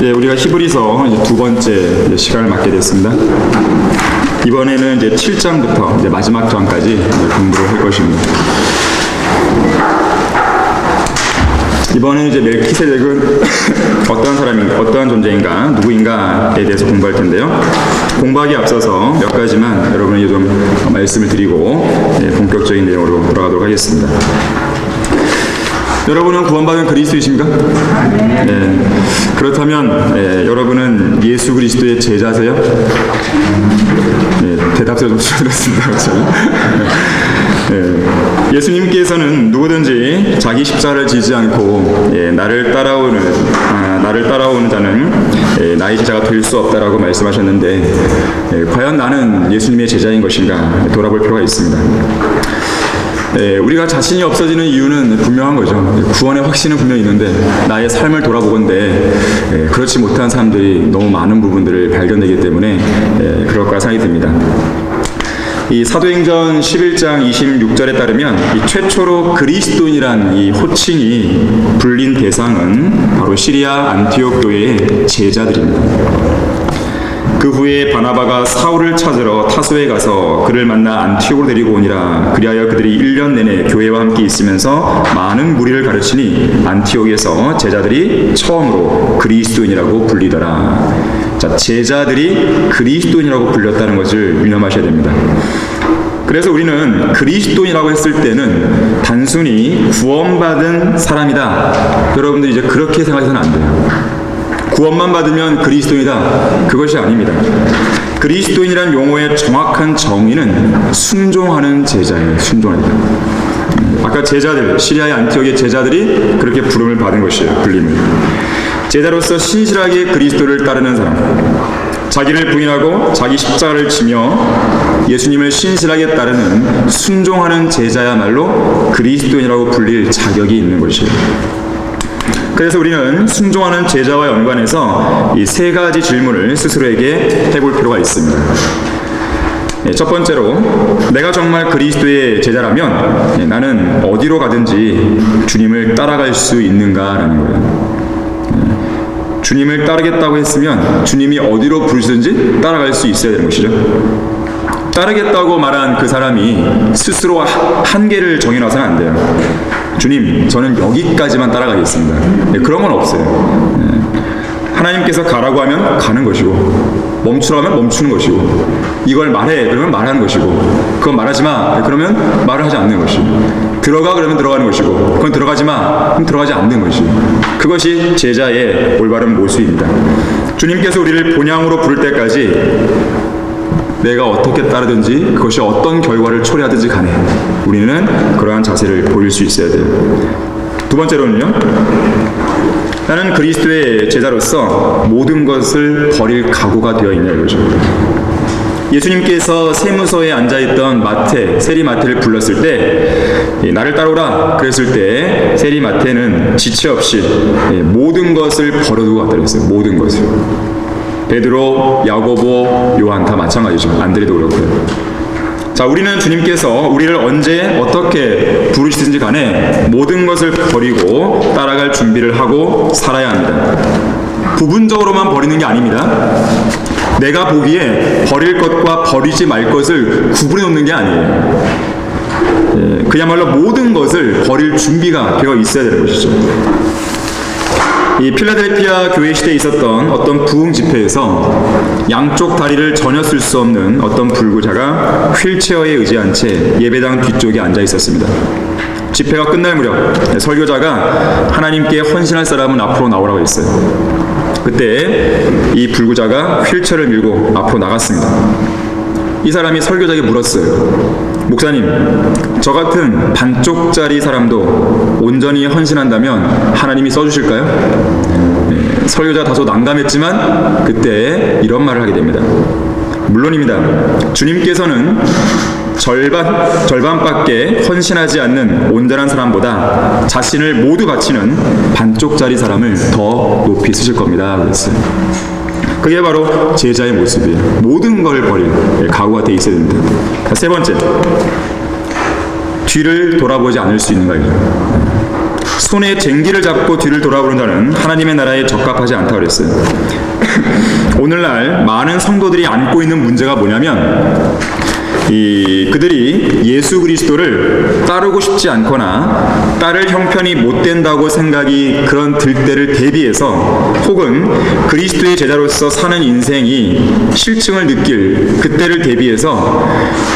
예, 우리가 히브리서 이제 두 번째 시간을 맡게 됐습니다. 이번에는 이제 7장부터 이제 마지막 장까지 공부를 할 것입니다. 이번에는 이제 멜키세덱은 어떠한 사람인가, 어떠한 존재인가, 누구인가에 대해서 공부할 텐데요. 공부하기 앞서서 몇 가지만 여러분에게 좀 말씀을 드리고 본격적인 내용으로 돌아가도록 하겠습니다. 여러분은 구원받은 그리스도이십니까? 네. 그렇다면 여러분은 예수 그리스도의 제자세요? 네, 대답을 좀 드렸습니다. 네. 예수님께서는 누구든지 자기 십자가를 지지 않고 나를 따라오는 자는 나의 제자가 될 수 없다라고 말씀하셨는데 과연 나는 예수님의 제자인 것인가 돌아볼 필요가 있습니다. 우리가 자신이 없어지는 이유는 분명한 거죠. 구원의 확신은 분명히 있는데 나의 삶을 돌아보건대 그렇지 못한 사람들이 너무 많은 부분들을 발견되기 때문에 그럴 거라 생각이 듭니다. 이 사도행전 11장 26절에 따르면 이 최초로 그리스도인이란 이 호칭이 불린 대상은 바로 시리아 안티옥 교회의 제자들입니다. 그 후에 바나바가 사울을 찾으러 타소에 가서 그를 만나 안티옥으로 데리고 오니라. 그리하여 그들이 1년 내내 교회와 함께 있으면서 많은 무리를 가르치니 안티옥에서 제자들이 처음으로 그리스도인이라고 불리더라. 자, 제자들이 그리스도인이라고 불렸다는 것을 유념하셔야 됩니다. 그래서 우리는 그리스도인이라고 했을 때는 단순히 구원받은 사람이다. 여러분들이 이제 그렇게 생각해서는 안 돼요. 구원만 받으면 그리스도인이다. 그것이 아닙니다. 그리스도인이란 용어의 정확한 정의는 순종하는 제자예요. 순종하다. 아까 제자들, 시리아의 안티옥의 제자들이 그렇게 부름을 받은 것이에요. 불림을. 제자로서 신실하게 그리스도를 따르는 사람, 자기를 부인하고 자기 십자가를 지며 예수님을 신실하게 따르는 순종하는 제자야말로 그리스도인이라고 불릴 자격이 있는 것이에요. 그래서 우리는 순종하는 제자와 연관해서 이 세 가지 질문을 스스로에게 해볼 필요가 있습니다. 첫 번째로, 내가 정말 그리스도의 제자라면 나는 어디로 가든지 주님을 따라갈 수 있는가라는 거예요. 주님을 따르겠다고 했으면 주님이 어디로 부르시든지 따라갈 수 있어야 되는 것이죠. 따르겠다고 말한 그 사람이 스스로 한계를 정해놔서는 안 돼요. 주님, 저는 여기까지만 따라가겠습니다. 그런 건 없어요. 하나님께서 가라고 하면 가는 것이고, 멈추라면 멈추는 것이고, 이걸 말해 그러면 말하는 것이고, 그건 말하지 마 그러면 말을 하지 않는 것이고, 들어가 그러면 들어가는 것이고, 그건 들어가지 마 그럼 들어가지 않는 것이고, 그것이 제자의 올바른 모습입니다. 주님께서 우리를 본향으로 부를 때까지 내가 어떻게 따르든지 그것이 어떤 결과를 초래하든지 간에 우리는 그러한 자세를 보일 수 있어야 돼요. 두 번째로는요, 나는 그리스도의 제자로서 모든 것을 버릴 각오가 되어 있냐 이거죠. 예수님께서 세무서에 앉아있던 세리 마태를 불렀을 때 나를 따라오라 그랬을 때 세리 마태는 지체 없이 모든 것을 버려두고 갔다 그랬어요. 모든 것을. 베드로, 야고보, 요한 다 마찬가지죠. 안드레도 그렇고요. 자, 우리는 주님께서 우리를 언제 어떻게 부르시든지 간에 모든 것을 버리고 따라갈 준비를 하고 살아야 합니다. 부분적으로만 버리는 게 아닙니다. 내가 보기에 버릴 것과 버리지 말 것을 구분해 놓는 게 아니에요. 그야말로 모든 것을 버릴 준비가 되어 있어야 되는 것이죠. 이 필라델피아 교회 시대에 있었던 어떤 부흥 집회에서 양쪽 다리를 전혀 쓸 수 없는 어떤 불구자가 휠체어에 의지한 채 예배당 뒤쪽에 앉아 있었습니다. 집회가 끝날 무렵 설교자가 하나님께 헌신할 사람은 앞으로 나오라고 했어요. 그때 이 불구자가 휠체어를 밀고 앞으로 나갔습니다. 이 사람이 설교자에게 물었어요. 목사님, 저 같은 반쪽짜리 사람도 온전히 헌신한다면 하나님이 써주실까요? 설교자 다소 난감했지만 그때 이런 말을 하게 됩니다. 물론입니다. 주님께서는 절반밖에 헌신하지 않는 온전한 사람보다 자신을 모두 바치는 반쪽짜리 사람을 더 높이 쓰실 겁니다. 그랬어요. 그게 바로 제자의 모습이에요. 모든 걸 버릴 각오가 돼 있어야 됩니다. 세 번째, 뒤를 돌아보지 않을 수 있는가. 손에 쟁기를 잡고 뒤를 돌아보는 자는 하나님의 나라에 적합하지 않다고 그랬어요. 오늘날 많은 성도들이 안고 있는 문제가 뭐냐면 그들이 예수 그리스도를 따르고 싶지 않거나 따를 형편이 못 된다고 생각이 그런 들 때를 대비해서, 혹은 그리스도의 제자로서 사는 인생이 실증을 느낄 그때를 대비해서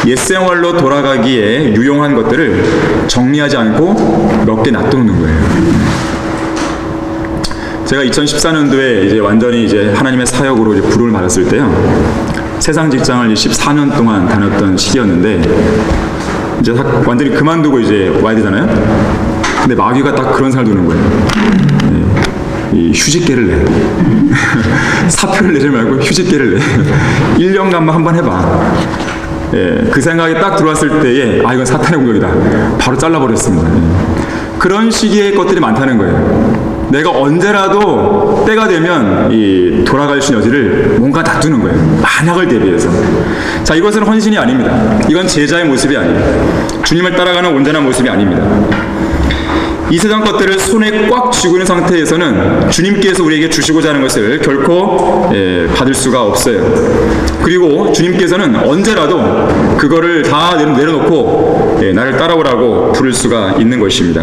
옛생활로 돌아가기에 유용한 것들을 정리하지 않고 몇 개 놔두는 거예요. 제가 2014년도에 이제 완전히 이제 하나님의 사역으로 이제 부름을 받았을 때요, 세상 직장을 14년 동안 다녔던 시기였는데, 이제 완전히 그만두고 이제 와야 되잖아요. 근데 마귀가 딱 그런 생각을 드는 거예요. 이 휴직계를 내. 사표를 내지 말고 휴직계를 내. 1년간만 한번 해봐. 그 생각이 딱 들어왔을 때에, 이건 사탄의 공격이다, 바로 잘라버렸습니다. 그런 시기의 것들이 많다는 거예요. 내가 언제라도 때가 되면 돌아갈 수 있는 여지를 뭔가 놔두는 거예요. 만약을 대비해서. 자, 이것은 헌신이 아닙니다. 이건 제자의 모습이 아니에요. 주님을 따라가는 온전한 모습이 아닙니다. 이 세상 것들을 손에 꽉 쥐고 있는 상태에서는 주님께서 우리에게 주시고자 하는 것을 결코 받을 수가 없어요. 그리고 주님께서는 언제라도 그거를 다 내려놓고 나를 따라오라고 부를 수가 있는 것입니다.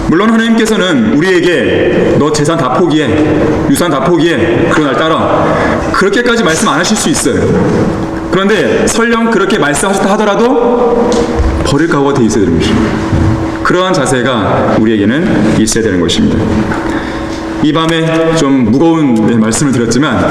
물론 하나님께서는 우리에게 너 재산 다 포기해, 유산 다 포기해, 그러고 날 따라, 그렇게까지 말씀 안 하실 수 있어요. 그런데 설령 그렇게 말씀하셨다 하더라도 버릴 각오가 돼 있어야 되는 것입니다. 그러한 자세가 우리에게는 있어야 되는 것입니다. 이 밤에 좀 무거운 말씀을 드렸지만,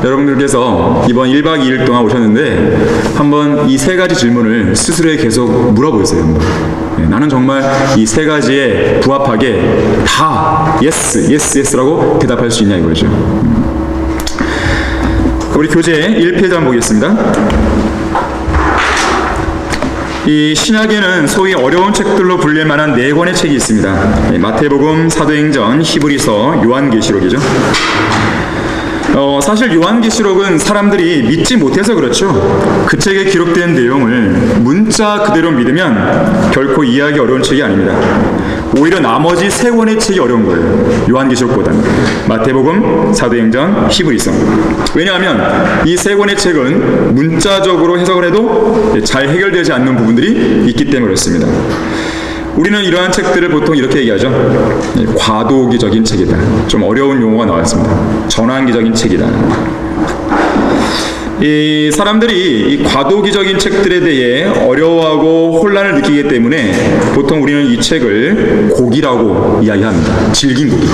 여러분들께서 이번 1박 2일 동안 오셨는데 한번 이 세 가지 질문을 스스로에게 계속 물어보세요. 나는 정말 이 세 가지에 부합하게 다 yes, yes, yes라고 대답할 수 있냐 이거죠. 우리 교재 1페이지 한번 보겠습니다. 이 신약에는 소위 어려운 책들로 불릴 만한 4권의 책이 있습니다. 마태복음, 사도행전, 히브리서, 요한계시록이죠. 사실 요한계시록은 사람들이 믿지 못해서 그렇죠. 그 책에 기록된 내용을 문자 그대로 믿으면 결코 이해하기 어려운 책이 아닙니다. 오히려 나머지 3권의 책이 어려운 거예요. 요한계시록보다는. 마태복음, 사도행전, 히브리서. 왜냐하면 이 3권의 책은 문자적으로 해석을 해도 잘 해결되지 않는 부분들이 있기 때문에 그렇습니다. 우리는 이러한 책들을 보통 이렇게 얘기하죠. 과도기적인 책이다. 좀 어려운 용어가 나왔습니다. 전환기적인 책이다. 이 사람들이 이 과도기적인 책들에 대해 어려워하고 혼란을 느끼기 때문에 보통 우리는 이 책을 고기라고 이야기합니다. 질긴 고기.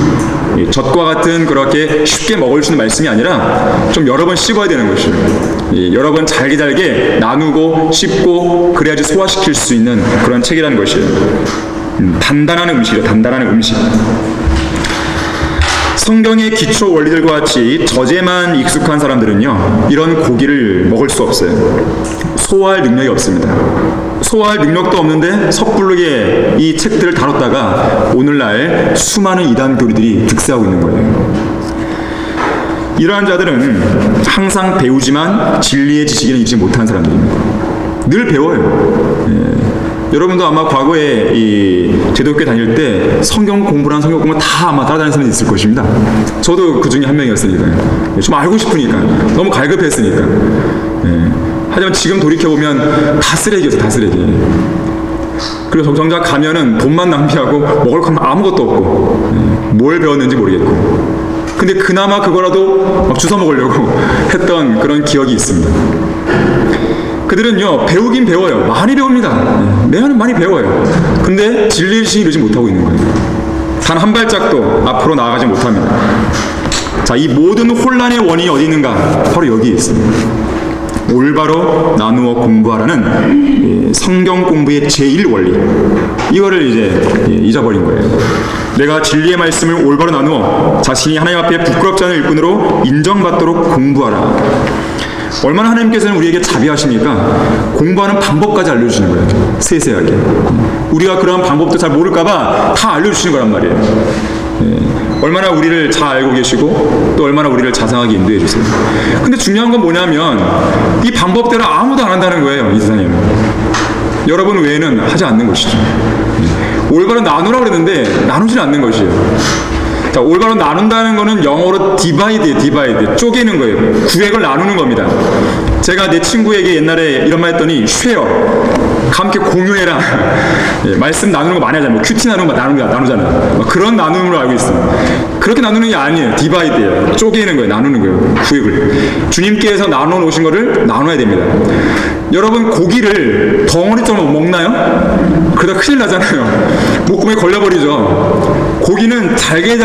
젖과 같은 그렇게 쉽게 먹을 수 있는 말씀이 아니라 좀 여러 번 씹어야 되는 것이에요. 여러 번 잘게 나누고 씹고 그래야지 소화시킬 수 있는 그런 책이라는 것이에요. 단단한 음식이죠. 단단한 음식. 성경의 기초 원리들과 같이 저제만 익숙한 사람들은요, 이런 고기를 먹을 수 없어요. 소화할 능력이 없습니다. 소화할 능력도 없는데 섣부르게 이 책들을 다뤘다가 오늘날 수많은 이단 교리들이 득세하고 있는 거예요. 이러한 자들은 항상 배우지만 진리의 지식을 잃지 못한 사람들입니다. 늘 배워요. 여러분도 아마 과거에 이 제도교회 다닐 때 성경 공부랑 성경 공부 다 아마 따라다니는 사람이 있을 것입니다. 저도 그 중에 한 명이었으니까요. 좀 알고 싶으니까, 너무 갈급했으니까. 하지만 지금 돌이켜보면 다 쓰레기였어, 다 쓰레기. 그리고 정작 가면은 돈만 낭비하고 먹을 건 아무것도 없고, 뭘 배웠는지 모르겠고. 근데 그나마 그거라도 막 주워 먹으려고 했던 그런 기억이 있습니다. 그들은요, 배우긴 배워요. 많이 배웁니다. 매년 많이 배워요. 근데 진리의 지식을 이루지 못하고 있는 거예요. 단 한 발짝도 앞으로 나아가지 못합니다. 자, 이 모든 혼란의 원인이 어디 있는가? 바로 여기에 있습니다. 올바로 나누어 공부하라는 성경 공부의 제1원리. 이거를 이제 잊어버린 거예요. 내가 진리의 말씀을 올바로 나누어 자신이 하나님 앞에 부끄럽지 않은 일꾼으로 인정받도록 공부하라. 얼마나 하나님께서는 우리에게 자비하십니까? 공부하는 방법까지 알려주시는 거예요. 세세하게. 우리가 그런 방법도 잘 모를까봐 다 알려주시는 거란 말이에요. 얼마나 우리를 잘 알고 계시고 또 얼마나 우리를 자상하게 인도해 주세요. 근데 중요한 건 뭐냐면 이 방법대로 아무도 안 한다는 거예요. 이 세상에는. 여러분 외에는 하지 않는 것이죠. 올바로 나누라고 그랬는데 나누지는 않는 것이에요. 자, 올바로 나눈다는 거는 영어로 디바이드, 쪼개는 거예요. 구획을 나누는 겁니다. 제가 내 친구에게 옛날에 이런 말 했더니 쉐어, 함께 공유해라. 예, 말씀 나누는 거 많이 하잖아요. 뭐 큐티 나누는 거 나누잖아요. 그런 나눔으로 알고 있어요. 그렇게 나누는 게 아니에요. 디바이드예요. 쪼개는 거예요. 나누는 거예요. 구획을. 주님께서 나눠 놓으신 거를 나눠야 됩니다. 여러분, 고기를 덩어리처럼 먹나요? 그러다 큰일 나잖아요. 목구멍에 걸려버리죠. 고기는 잘게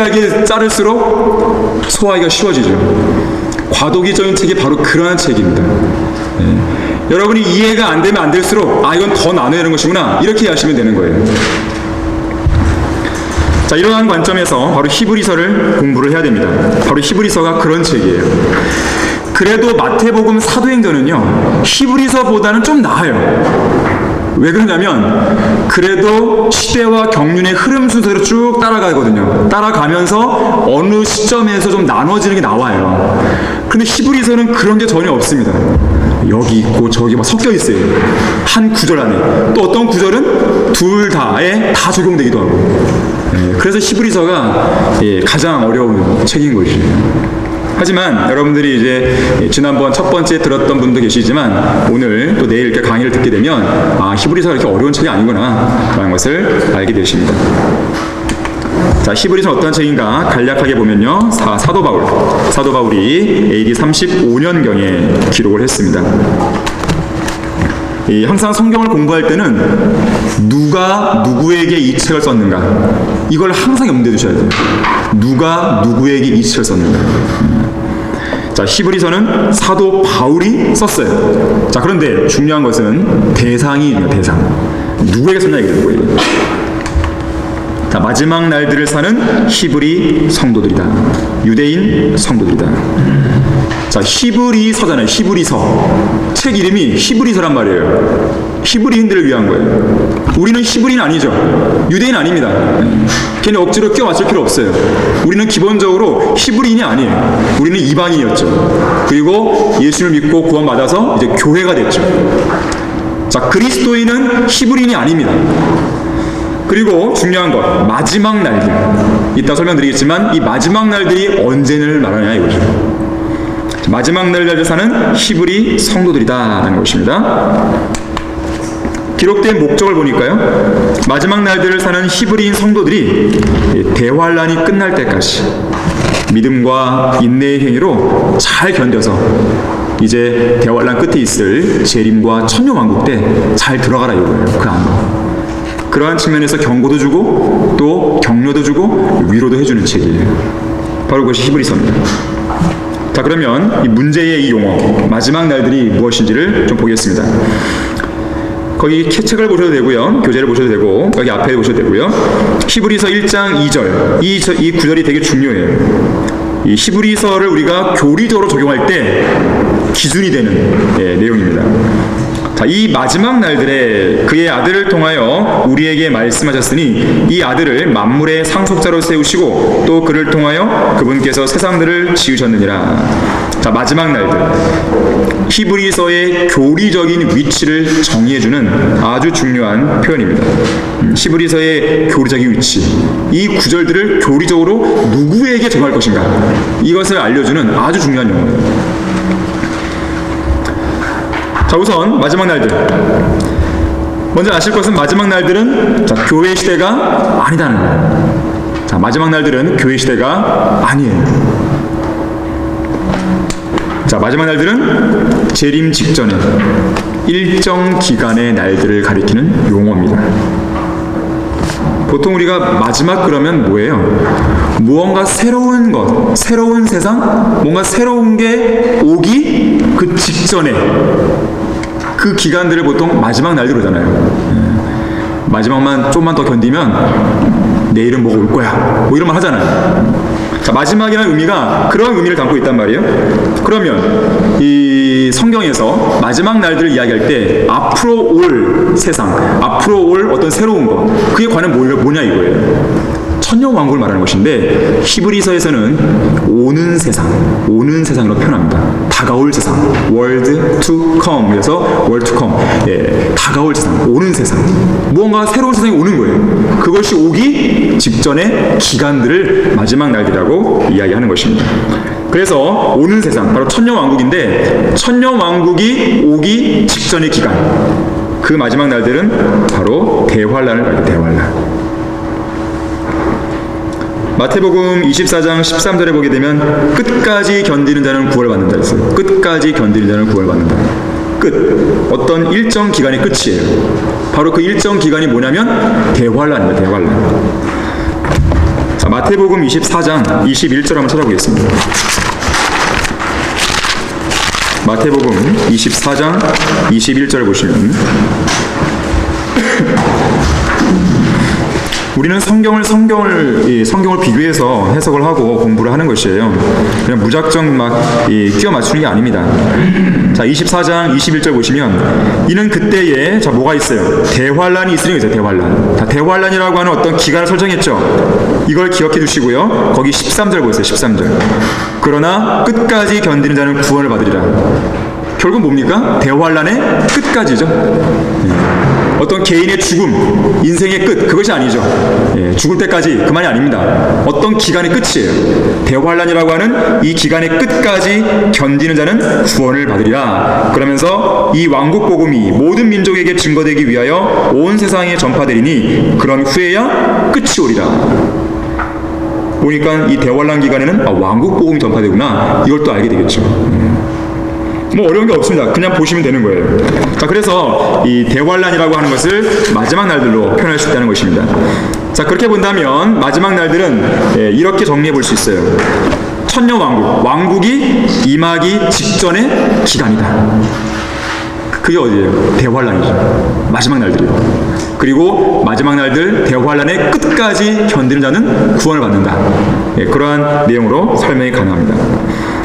자를수록 소화하기가 쉬워지죠. 과도기적인 책이 바로 그러한 책입니다. 여러분이 이해가 안 되면 안 될수록 이건 더 나눠야 되는 것이구나, 이렇게 이해하시면 되는 거예요. 자, 이러한 관점에서 바로 히브리서를 공부를 해야 됩니다. 바로 히브리서가 그런 책이에요. 그래도 마태복음 사도행전은요, 히브리서보다는 좀 나아요. 왜 그러냐면 그래도 시대와 경륜의 흐름 순서로 쭉 따라가거든요. 따라가면서 어느 시점에서 좀 나눠지는 게 나와요. 근데 히브리서는 그런 게 전혀 없습니다. 여기 있고 저기 막 섞여 있어요. 한 구절 안에. 또 어떤 구절은 둘 다에 다 적용되기도 하고. 그래서 히브리서가 가장 어려운 책인 것이에요. 하지만 여러분들이 이제 지난번 첫 번째 들었던 분도 계시지만 오늘 또 내일 이렇게 강의를 듣게 되면 히브리서가 이렇게 어려운 책이 아니구나 라는 것을 알게 되십니다. 자, 히브리서는 어떤 책인가 간략하게 보면요, 사도 바울이 AD 35년경에 기록을 했습니다. 항상 성경을 공부할 때는 누가 누구에게 이 책을 썼는가, 이걸 항상 염두에 두셔야 돼요. 누가 누구에게 이 책을 썼는가. 자, 히브리서는 사도 바울이 썼어요. 자, 그런데 중요한 것은 대상이에요. 누구에게 썼냐 이게 뭐예요? 자, 마지막 날들을 사는 히브리 성도들이다. 유대인 성도들이다. 자, 히브리서잖아요. 히브리서. 책 이름이 히브리서란 말이에요. 히브리인들을 위한 거예요. 우리는 히브리인 아니죠. 유대인 아닙니다. 걔네 억지로 껴 맞출 필요 없어요. 우리는 기본적으로 히브리인이 아니에요. 우리는 이방인이었죠. 그리고 예수를 믿고 구원받아서 이제 교회가 됐죠. 자, 그리스도인은 히브리인이 아닙니다. 그리고 중요한 것, 마지막 날들. 이따 설명드리겠지만 이 마지막 날들이 언제를 말하냐 이거죠. 마지막 날들 사는 히브리 성도들이다라는 것입니다. 기록된 목적을 보니까요, 마지막 날들을 사는 히브리인 성도들이 대환란이 끝날 때까지 믿음과 인내의 행위로 잘 견뎌서 이제 대환란 끝에 있을 재림과 천년왕국 때 잘 들어가라 이거예요. 그 안으로. 그러한 측면에서 경고도 주고 또 격려도 주고 위로도 해주는 책이에요. 바로 그것이 히브리서입니다. 자, 그러면 이 문제의 이 용어, 마지막 날들이 무엇인지를 좀 보겠습니다. 거기 책을 보셔도 되고요, 교재를 보셔도 되고, 여기 앞에 보셔도 되고요. 히브리서 1장 2절, 이 구절이 되게 중요해요. 이 히브리서를 우리가 교리적으로 적용할 때 기준이 되는 내용입니다. 자, 이 마지막 날들에 그의 아들을 통하여 우리에게 말씀하셨으니 이 아들을 만물의 상속자로 세우시고 또 그를 통하여 그분께서 세상들을 지으셨느니라. 자, 마지막 날들. 히브리서의 교리적인 위치를 정의해주는 아주 중요한 표현입니다. 히브리서의 교리적인 위치. 이 구절들을 교리적으로 누구에게 적용할 것인가, 이것을 알려주는 아주 중요한 용어예요. 자, 우선 마지막 날들. 먼저 아실 것은 마지막 날들은 교회 시대가 아니다는 거예요. 자, 마지막 날들은 교회 시대가 아니에요. 자, 마지막 날들은 재림 직전에 일정 기간의 날들을 가리키는 용어입니다. 보통 우리가 마지막 그러면 뭐예요? 무언가 새로운 것, 새로운 세상, 뭔가 새로운 게 오기 그 직전에 그 기간들을 보통 마지막 날들 그러잖아요. 마지막만 좀만 더 견디면 내일은 뭐가 올 거야, 뭐 이런 말 하잖아요. 자, 마지막이라는 의미가 그런 의미를 담고 있단 말이에요. 그러면 이 성경에서 마지막 날들을 이야기할 때 앞으로 올 세상, 앞으로 올 어떤 새로운 것, 그게 과연 뭐냐 이거예요. 천년 왕국을 말하는 것인데 히브리서에서는 오는 세상으로 표현합니다. 다가올 세상, world to come. 그래서 world to come. 다가올 세상, 오는 세상. 무언가 새로운 세상이 오는 거예요. 그것이 오기 직전의 기간들을 마지막 날이라고 이야기하는 것입니다. 그래서 오는 세상, 바로 천년 왕국인데 천년 왕국이 오기 직전의 기간, 그 마지막 날들은 바로 대환란을 말해요. 대환란. 마태복음 24장 13절에 보게 되면 끝까지 견디는 자는 구원을 받는다 했어요. 끝까지 견디는 자는 구원을 받는다. 끝. 어떤 일정 기간의 끝이에요. 바로 그 일정 기간이 뭐냐면 대환란입니다. 대환란. 자, 마태복음 24장 21절 한번 찾아보겠습니다. 마태복음 24장 21절 보시면 우리는 성경을 비교해서 해석을 하고 공부를 하는 것이에요. 그냥 무작정 막 끼워 맞추는 게 아닙니다. 자, 24장 21절 보시면 이는 그때에 자 뭐가 있어요? 대환란이 있으니 있어요. 대환란. 자, 대환란이라고 하는 어떤 기간을 설정했죠. 이걸 기억해 두시고요. 거기 13절 보세요. 13절. 그러나 끝까지 견디는 자는 구원을 받으리라. 결국 뭡니까? 대환란의 끝까지죠. 어떤 개인의 죽음, 인생의 끝, 그것이 아니죠. 죽을 때까지 그만이 아닙니다. 어떤 기간의 끝이에요. 대환란이라고 하는 이 기간의 끝까지 견디는 자는 구원을 받으리라. 그러면서 이 왕국 복음이 모든 민족에게 증거되기 위하여 온 세상에 전파되리니 그런 후에야 끝이 오리라. 보니까 이 대환란 기간에는 왕국 복음이 전파되구나, 이걸 또 알게 되겠죠. 뭐 어려운 게 없습니다. 그냥 보시면 되는 거예요. 자, 그래서 이 대환란이라고 하는 것을 마지막 날들로 표현할 수 있다는 것입니다. 자, 그렇게 본다면 마지막 날들은 이렇게 정리해 볼 수 있어요. 천년 왕국, 왕국이 임하기 직전의 기간이다. 그게 어디예요? 대환란이죠. 마지막 날들이요. 그리고 마지막 날들 대환란의 끝까지 견디는 자는 구원을 받는다. 그러한 내용으로 설명이 가능합니다.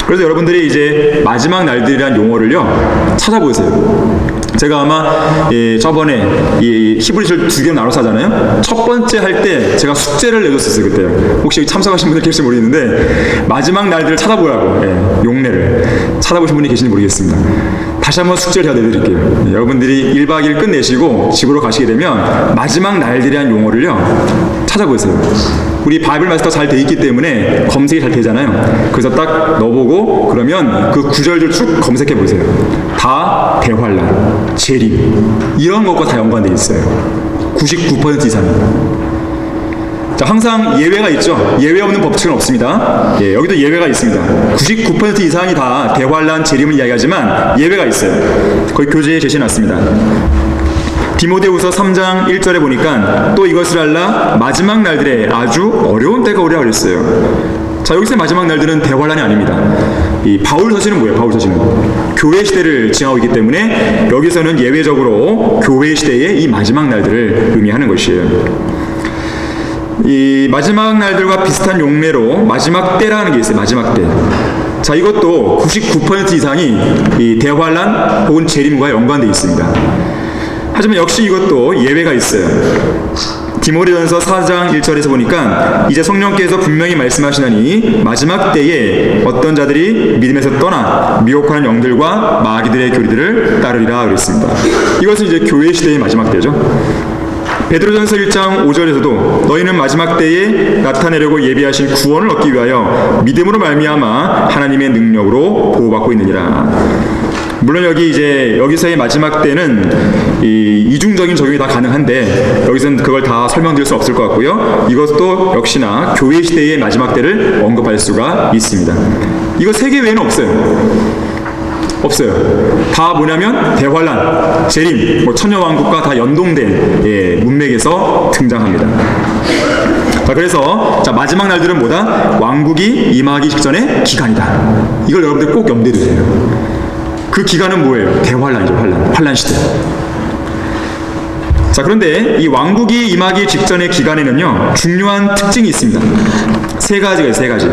그래서 여러분들이 이제 마지막 날들이란 용어를요 찾아보세요. 제가 아마 저번에 이 히브리서를 두 개로 나눠서 하잖아요. 첫 번째 할 때 제가 숙제를 내줬었어요. 그때 혹시 여기 참석하신 분들 계실지 모르겠는데 마지막 날들을 찾아보라고 용례를 찾아보신 분이 계신지 모르겠습니다. 다시 한번 숙제를 제가 내드릴게요. 여러분들이 1박 2일 끝내시고 집으로 가시게 되면 마지막 날들이란 용어를요 찾아보세요. 우리 바이블 마스터 잘 돼 있기 때문에 검색이 잘 되잖아요. 그래서 딱 넣어보고 그러면 그 구절들 쭉 검색해 보세요. 다 대환란, 재림 이런 것과 다 연관되어 있어요. 99% 이상이. 자, 항상 예외가 있죠. 예외 없는 법칙은 없습니다. 여기도 예외가 있습니다. 99% 이상이 다 대환란, 재림을 이야기하지만 예외가 있어요. 거기 교재에 제시해놨습니다. 디모데후서 3장 1절에 보니까 또 이것을 알라 마지막 날들에 아주 어려운 때가 오리라 그랬어요. 자, 여기서 마지막 날들은 대환란이 아닙니다. 이 바울 서신은 뭐예요? 바울 서신은 교회 시대를 지나고 있기 때문에 여기서는 예외적으로 교회 시대의 이 마지막 날들을 의미하는 것이에요. 이 마지막 날들과 비슷한 용례로 마지막 때라는 게 있어요. 마지막 때. 자, 이것도 99% 이상이 이 대환란 혹은 재림과 연관되어 있습니다. 하지만 역시 이것도 예외가 있어요. 디모데전서 4장 1절에서 보니까 이제 성령께서 분명히 말씀하시나니 마지막 때에 어떤 자들이 믿음에서 떠나 미혹하는 영들과 마귀들의 교리들을 따르리라 그랬습니다. 이것은 이제 교회 시대의 마지막 때죠. 베드로전서 1장 5절에서도 너희는 마지막 때에 나타내려고 예비하신 구원을 얻기 위하여 믿음으로 말미암아 하나님의 능력으로 보호받고 있느니라. 물론 여기서의 마지막 때는 이중적인 적용이 다 가능한데 여기서는 그걸 다 설명드릴 수 없을 것 같고요. 이것도 역시나 교회 시대의 마지막 때를 언급할 수가 있습니다. 이거 세 개 외에는 없어요. 다 뭐냐면 대환란, 재림, 천년왕국과 다 연동된 문맥에서 등장합니다. 자, 그래서 마지막 날들은 뭐다? 왕국이 임하기 직전의 기간이다. 이걸 여러분들 꼭 염두에 두세요. 그 기간은 뭐예요? 대환란이죠. 환란 시대. 자, 그런데 이 왕국이 임하기 직전의 기간에는요 중요한 특징이 있습니다. 세 가지가 있어요. 세 가지.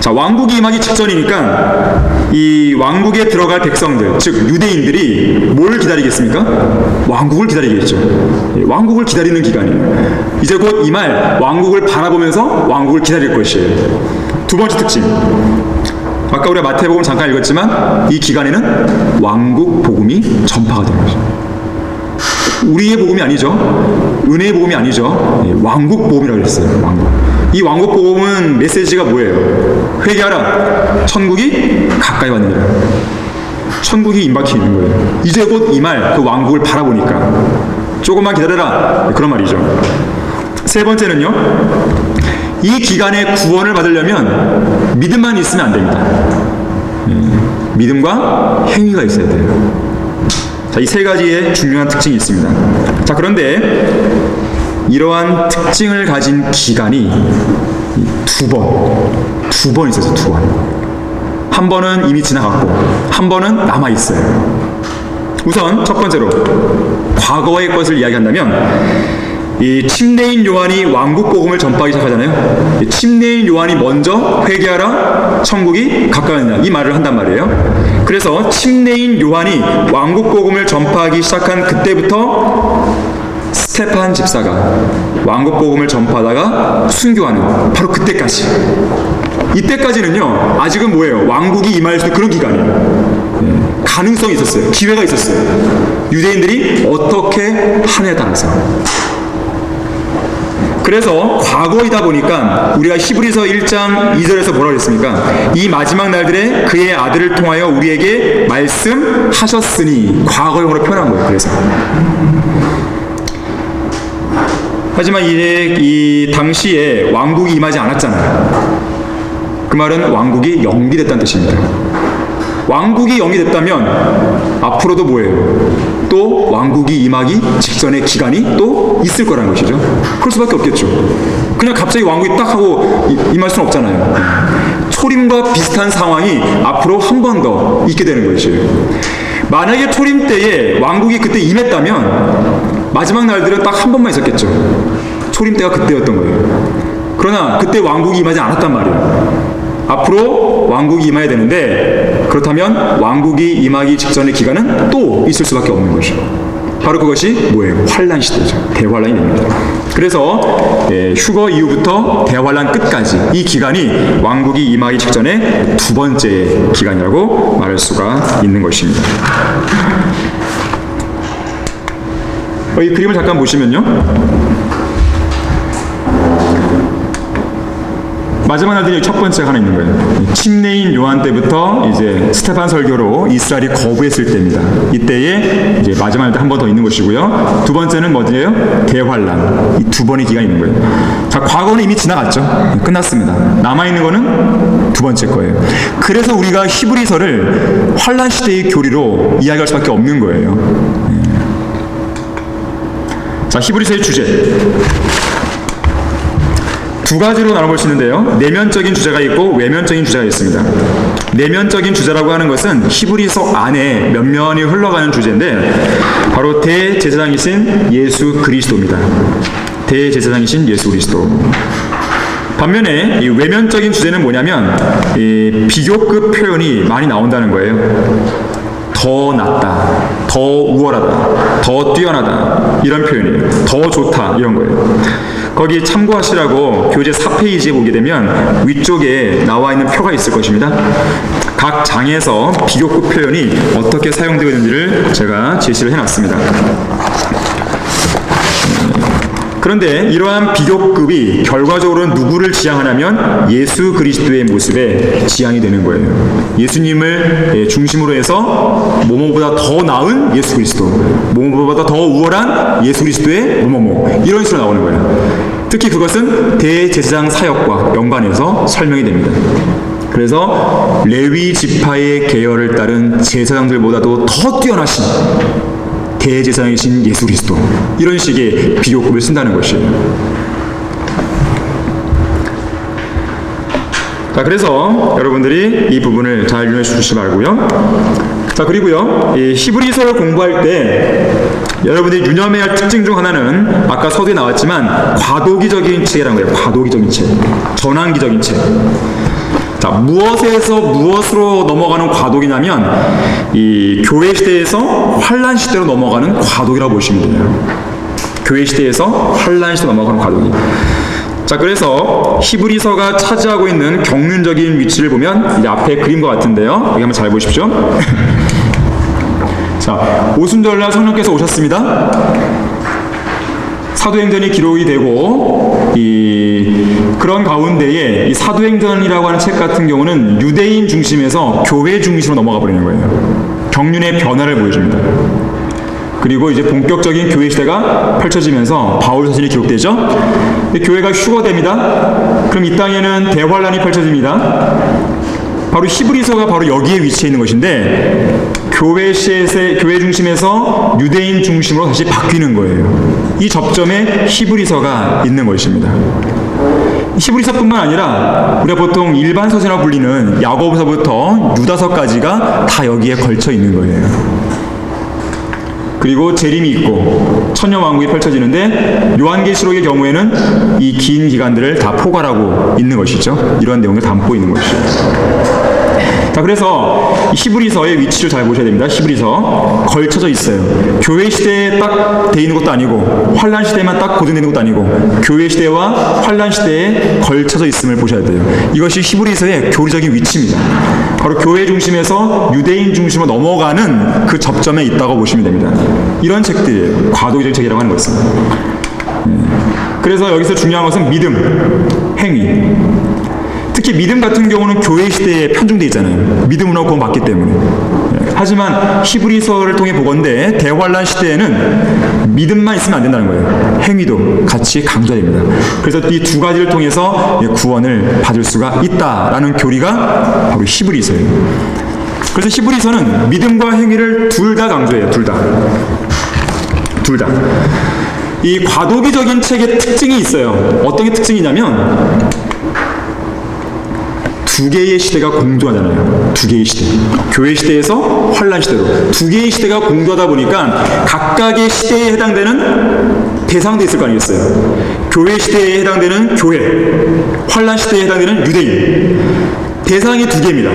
자, 왕국이 임하기 직전이니까 이 왕국에 들어갈 백성들, 즉 유대인들이 뭘 기다리겠습니까? 왕국을 기다리겠죠. 왕국을 기다리는 기간이에요. 이제 곧 이 말 왕국을 바라보면서 왕국을 기다릴 것이에요. 두 번째 특징. 아까 우리가 마태복음 잠깐 읽었지만 이 기간에는 왕국 복음이 전파가 되는 거죠. 우리의 복음이 아니죠. 은혜의 복음이 아니죠. 왕국 복음이라고 했어요. 왕국. 이 왕국 복음은 메시지가 뭐예요? 회개하라. 천국이 가까이 왔느니라. 천국이 임박해 있는 거예요. 이제 곧 이 말 그 왕국을 바라보니까 조금만 기다려라. 그런 말이죠. 세 번째는요. 이 기간에 구원을 받으려면 믿음만 있으면 안 됩니다. 믿음과 행위가 있어야 돼요. 자, 이 세 가지의 중요한 특징이 있습니다. 자, 그런데 이러한 특징을 가진 기간이 두 번 있었어요. 두 번. 한 번은 이미 지나갔고 한 번은 남아있어요. 우선 첫 번째로 과거의 것을 이야기한다면 이 침례인 요한이 왕국 복음을 전파하기 시작하잖아요. 침례인 요한이 먼저 회개하라 천국이 가까이 왔느냐 이 말을 한단 말이에요. 그래서 침례인 요한이 왕국 복음을 전파하기 시작한 그때부터 스테판 집사가 왕국 복음을 전파하다가 순교하는 바로 그때까지. 이때까지는요 아직은 뭐예요? 왕국이 임할 수 있는 그런 기간이에요. 가능성이 있었어요. 기회가 있었어요. 유대인들이 어떻게 하느냐에 따라서. 그래서 과거이다 보니까 우리가 히브리서 1장 2절에서 뭐라고 했습니까? 이 마지막 날들에 그의 아들을 통하여 우리에게 말씀하셨으니 과거형으로 표현한 거예요. 그래서 하지만 이 당시에 왕국이 임하지 않았잖아요. 그 말은 왕국이 연기됐다는 뜻입니다. 왕국이 연기됐다면 앞으로도 뭐예요? 또 왕국이 임하기 직전의 기간이 또 있을 거라는 것이죠. 그럴 수밖에 없겠죠. 그냥 갑자기 왕국이 딱 하고 임할 수는 없잖아요. 초림과 비슷한 상황이 앞으로 한 번 더 있게 되는 것이에요. 만약에 초림 때에 왕국이 그때 임했다면 마지막 날들은 딱 한 번만 있었겠죠. 초림 때가 그때였던 거예요. 그러나 그때 왕국이 임하지 않았단 말이에요. 앞으로 왕국이 임해야 되는데 그렇다면 왕국이 임하기 직전의 기간은 또 있을 수밖에 없는 거죠. 바로 그것이 뭐예요? 환란 시대죠. 대환란이 됩니다. 그래서 휴거 이후부터 대환란 끝까지 이 기간이 왕국이 임하기 직전의 두 번째 기간이라고 말할 수가 있는 것입니다. 이 그림을 잠깐 보시면요. 마지막 날들이 첫 번째가 하나 있는 거예요. 침례인 요한 때부터 이제 스테판 설교로 이스라엘이 거부했을 때입니다. 이때에 이제 마지막 날때 한 번 더 있는 것이고요. 두 번째는 뭐예요? 대환란. 이 두 번의 기간이 있는 거예요. 자, 과거는 이미 지나갔죠. 끝났습니다. 남아 있는 거는 두 번째 거예요. 그래서 우리가 히브리서를 환란 시대의 교리로 이야기할 수밖에 없는 거예요. 자, 히브리서의 주제. 두 가지로 나눠볼 수 있는데요. 내면적인 주제가 있고 외면적인 주제가 있습니다. 내면적인 주제라고 하는 것은 히브리서 안에 면면이 흘러가는 주제인데 바로 대제사장이신 예수 그리스도입니다. 대제사장이신 예수 그리스도. 반면에 이 외면적인 주제는 뭐냐면 이 비교급 표현이 많이 나온다는 거예요. 더 낫다, 더 우월하다, 더 뛰어나다 이런 표현이에요. 더 좋다 이런 거예요. 거기 참고하시라고 교재 4페이지에 보게 되면 위쪽에 나와 있는 표가 있을 것입니다. 각 장에서 비교급 표현이 어떻게 사용되고 있는지를 제가 제시를 해놨습니다. 그런데 이러한 비교급이 결과적으로 누구를 지향하냐면 예수 그리스도의 모습에 지향이 되는 거예요. 예수님을 중심으로 해서 뭐뭐보다 더 나은 예수 그리스도, 뭐뭐보다 더 우월한 예수 그리스도의 뭐뭐뭐 이런 식으로 나오는 거예요. 특히 그것은 대제사장 사역과 연관해서 설명이 됩니다. 그래서 레위 지파의 계열을 따른 제사장들보다도 더 뛰어나신 대제사장이신 예수 그리스도 이런 식의 비교급을 쓴다는 것이에요. 자, 그래서 여러분들이 이 부분을 잘 유념해 주시기 바라고요. 자, 그리고요, 이 히브리서를 공부할 때 여러분들이 유념해야 할 특징 중 하나는 아까 서두에 나왔지만 과도기적인 책이라는 거예요. 과도기적인 책, 전환기적인 책. 자, 무엇에서 무엇으로 넘어가는 과도기냐면 이 교회 시대에서 환란 시대로 넘어가는 과도기라고 보시면 돼요. 교회 시대에서 환란 시대 넘어가는 과도기. 자, 그래서 히브리서가 차지하고 있는 경륜적인 위치를 보면 이제 앞에 그림과 같은데요. 여기 한번 잘 보십시오. 자, 오순절날 성령께서 오셨습니다. 사도행전이 기록이 되고 그런 가운데에 이 사도행전이라고 하는 책 같은 경우는 유대인 중심에서 교회 중심으로 넘어가 버리는 거예요. 경륜의 변화를 보여줍니다. 그리고 이제 본격적인 교회 시대가 펼쳐지면서 바울 서신이 기록되죠. 교회가 휴거됩니다. 그럼 이 땅에는 대환란이 펼쳐집니다. 바로 히브리서가 바로 여기에 위치해 있는 것인데 교회 중심에서 유대인 중심으로 다시 바뀌는 거예요. 이 접점에 히브리서가 있는 것입니다. 히브리서뿐만 아니라 우리가 보통 일반 서신이라고 불리는 야고보서부터 유다서까지가 다 여기에 걸쳐 있는 거예요. 그리고 재림이 있고 천년왕국이 펼쳐지는데 요한계시록의 경우에는 이 긴 기간들을 다 포괄하고 있는 것이죠. 이러한 내용을 담고 있는 것이죠. 자, 그래서 히브리서의 위치를 잘 보셔야 됩니다. 히브리서 걸쳐져 있어요. 교회 시대에 딱 돼 있는 것도 아니고 환란 시대에만 딱 고정되는 것도 아니고 교회 시대와 환란 시대에 걸쳐져 있음을 보셔야 돼요. 이것이 히브리서의 교리적인 위치입니다. 바로 교회 중심에서 유대인 중심으로 넘어가는 그 접점에 있다고 보시면 됩니다. 이런 책들이에요. 과도기적인 책이라고 하는 것은. 그래서 여기서 중요한 것은 믿음, 행위. 특히 믿음 같은 경우는 교회 시대에 편중되어 있잖아요. 믿음으로 구원받기 때문에. 하지만 히브리서를 통해 보건대 대환란 시대에는 믿음만 있으면 안 된다는 거예요. 행위도 같이 강조해야 됩니다. 그래서 이 두 가지를 통해서 구원을 받을 수가 있다라는 교리가 바로 히브리서예요. 그래서 히브리서는 믿음과 행위를 둘 다 강조해요. 둘 다. 이 과도기적인 책의 특징이 있어요. 어떤 게 특징이냐면 두 개의 시대가 공존하잖아요. 두 개의 시대. 교회 시대에서 환란 시대로 두 개의 시대가 공존하다 보니까 각각의 시대에 해당되는 대상도 있을 거 아니겠어요. 교회 시대에 해당되는 교회, 환란 시대에 해당되는 유대인. 대상이 두 개입니다.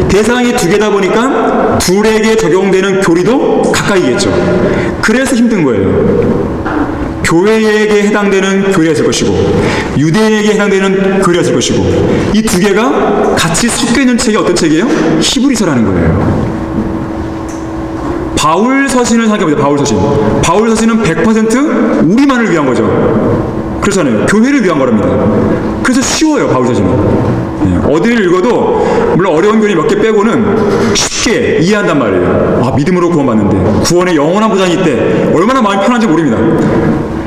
대상이 두 개다 보니까 둘에게 적용되는 교리도 가까이겠죠. 그래서 힘든 거예요. 교회에게 해당되는 교리가 있을 것이고 유대인에게 해당되는 교리가 있을 것이고 이 두 개가 같이 섞여 있는 책이 어떤 책이에요? 히브리서라는 거예요. 바울 서신을 생각해보세요. 바울 서신은 100% 우리만을 위한 거죠. 그렇잖아요. 교회를 위한 거랍니다. 그래서 쉬워요. 바울 서신은. 어디를 읽어도 물론 어려운 교리 몇 개 빼고는 쉽게 이해한단 말이에요. 믿음으로 구원받는데 구원의 영원한 보장이 있대. 얼마나 마음이 편한지 모릅니다.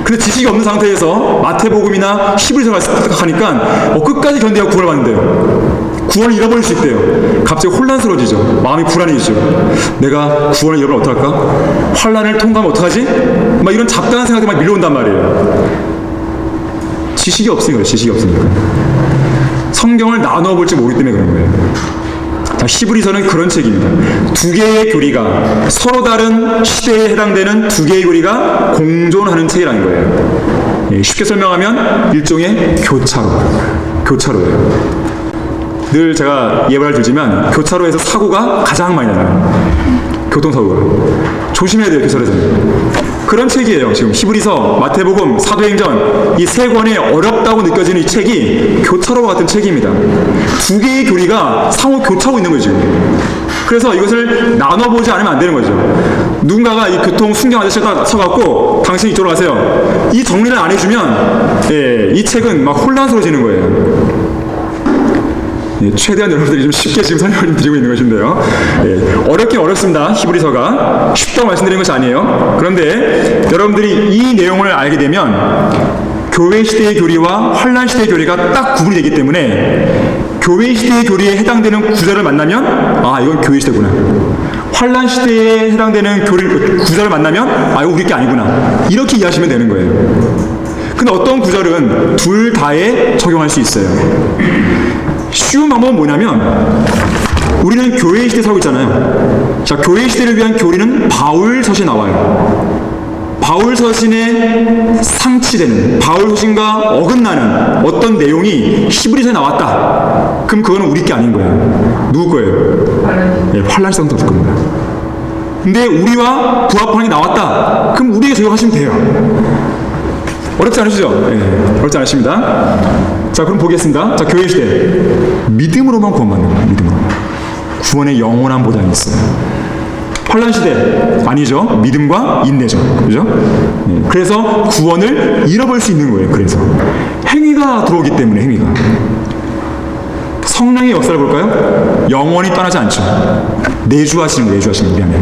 근데 지식이 없는 상태에서 마태복음이나 히브리서를 생각하니까 끝까지 견뎌야 구원을 받는데요. 구원을 잃어버릴 수 있대요. 갑자기 혼란스러워지죠. 마음이 불안해지죠. 내가 구원을 잃으면 어떡할까? 환란을 통과하면 어떡하지? 막 이런 잡다한 생각이 막 밀려온단 말이에요. 지식이 없으니까. 성경을 나누어 볼지 모르기 때문에 그런 거예요. 자, 히브리서는 그런 책입니다. 두 개의 교리가 서로 다른 시대에 해당되는 두 개의 교리가 공존하는 책이라는 거예요. 쉽게 설명하면 일종의 교차로예요. 늘 제가 예화를 들지만 교차로에서 사고가 가장 많이 나요. 교통사고가. 조심해야 돼요. 교차로에서는. 그런 책이에요. 지금 히브리서, 마태복음, 사도행전 이 세 권의 어렵다고 느껴지는 이 책이 교차로와 같은 책입니다. 두 개의 교리가 상호 교차하고 있는 거죠. 지금. 그래서 이것을 나눠보지 않으면 안 되는 거죠. 누군가가 이 교통 순경 아저씨가 서갖고 당신 이쪽으로 가세요. 이 정리를 안 해주면 이 책은 막 혼란스러워지는 거예요. 최대한 여러분들이 좀 쉽게 지금 설명을 좀 드리고 있는 것인데요. 어렵긴 어렵습니다. 히브리서가 쉽다고 말씀드리는 것이 아니에요. 그런데 여러분들이 이 내용을 알게 되면 교회 시대의 교리와 환란 시대의 교리가 딱 구분이 되기 때문에 교회 시대의 교리에 해당되는 구절을 만나면 이건 교회 시대구나. 환란 시대에 해당되는 구절을 만나면 이거 우리 게 아니구나. 이렇게 이해하시면 되는 거예요. 근데 어떤 구절은 둘 다에 적용할 수 있어요. 쉬운 방법은 뭐냐면 우리는 교회 시대에 살고 있잖아요. 자, 교회 시대를 위한 교리는 바울 서신에 나와요. 바울 서신에 상치되는 바울 서신과 어긋나는 어떤 내용이 히브리서에 나왔다. 그럼 그거는 우리 게 아닌 거예요. 누구 거예요? 환란 시대부터 올 겁니다. 근데 우리와 부합하는 게 나왔다. 그럼 우리에게 적용하시면 돼요. 어렵지 않으시죠? 예, 어렵지 않으십니다. 자, 그럼 보겠습니다. 자, 교회 시대. 믿음으로만 구원받는 거예요. 믿음으로. 구원의 영원한 보장이 있어요. 환란 시대 아니죠. 믿음과 인내죠. 그죠? 예, 그래서 구원을 잃어버릴 수 있는 거예요. 그래서 행위가 들어오기 때문에 행위가. 성령의 역사를 볼까요? 영원히 떠나지 않죠. 내주하시는 거예요. 내주하시는 우리 안에.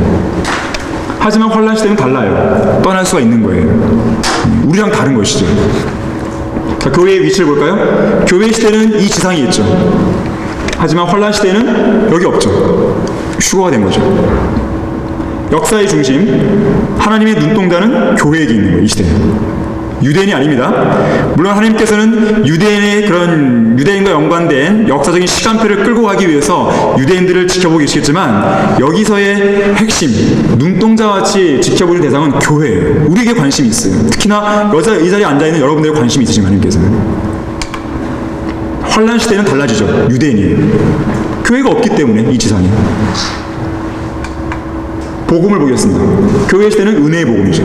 하지만 환란 시대는 달라요. 떠날 수가 있는 거예요. 우리랑 다른 것이죠. 자, 교회의 위치를 볼까요? 교회 시대는 이 지상에 있죠. 하지만 환란 시대는 여기 없죠. 휴거가 된 거죠. 역사의 중심, 하나님의 눈동자는 교회에게 있는 거예요. 이 시대는. 유대인이 아닙니다. 물론 하나님께서는 유대인과 연관된 역사적인 시간표를 끌고 가기 위해서 유대인들을 지켜보고 계시겠지만 여기서의 핵심, 눈동자와 같이 지켜보는 대상은 교회예요. 우리에게 관심이 있어요. 특히나 이 자리에 앉아있는 여러분들의 관심이 있으신 하나님께서는. 환란 시대는 달라지죠. 유대인이에요. 교회가 없기 때문에 이 지상에. 복음을 보겠습니다. 교회 시대는 은혜의 복음이죠.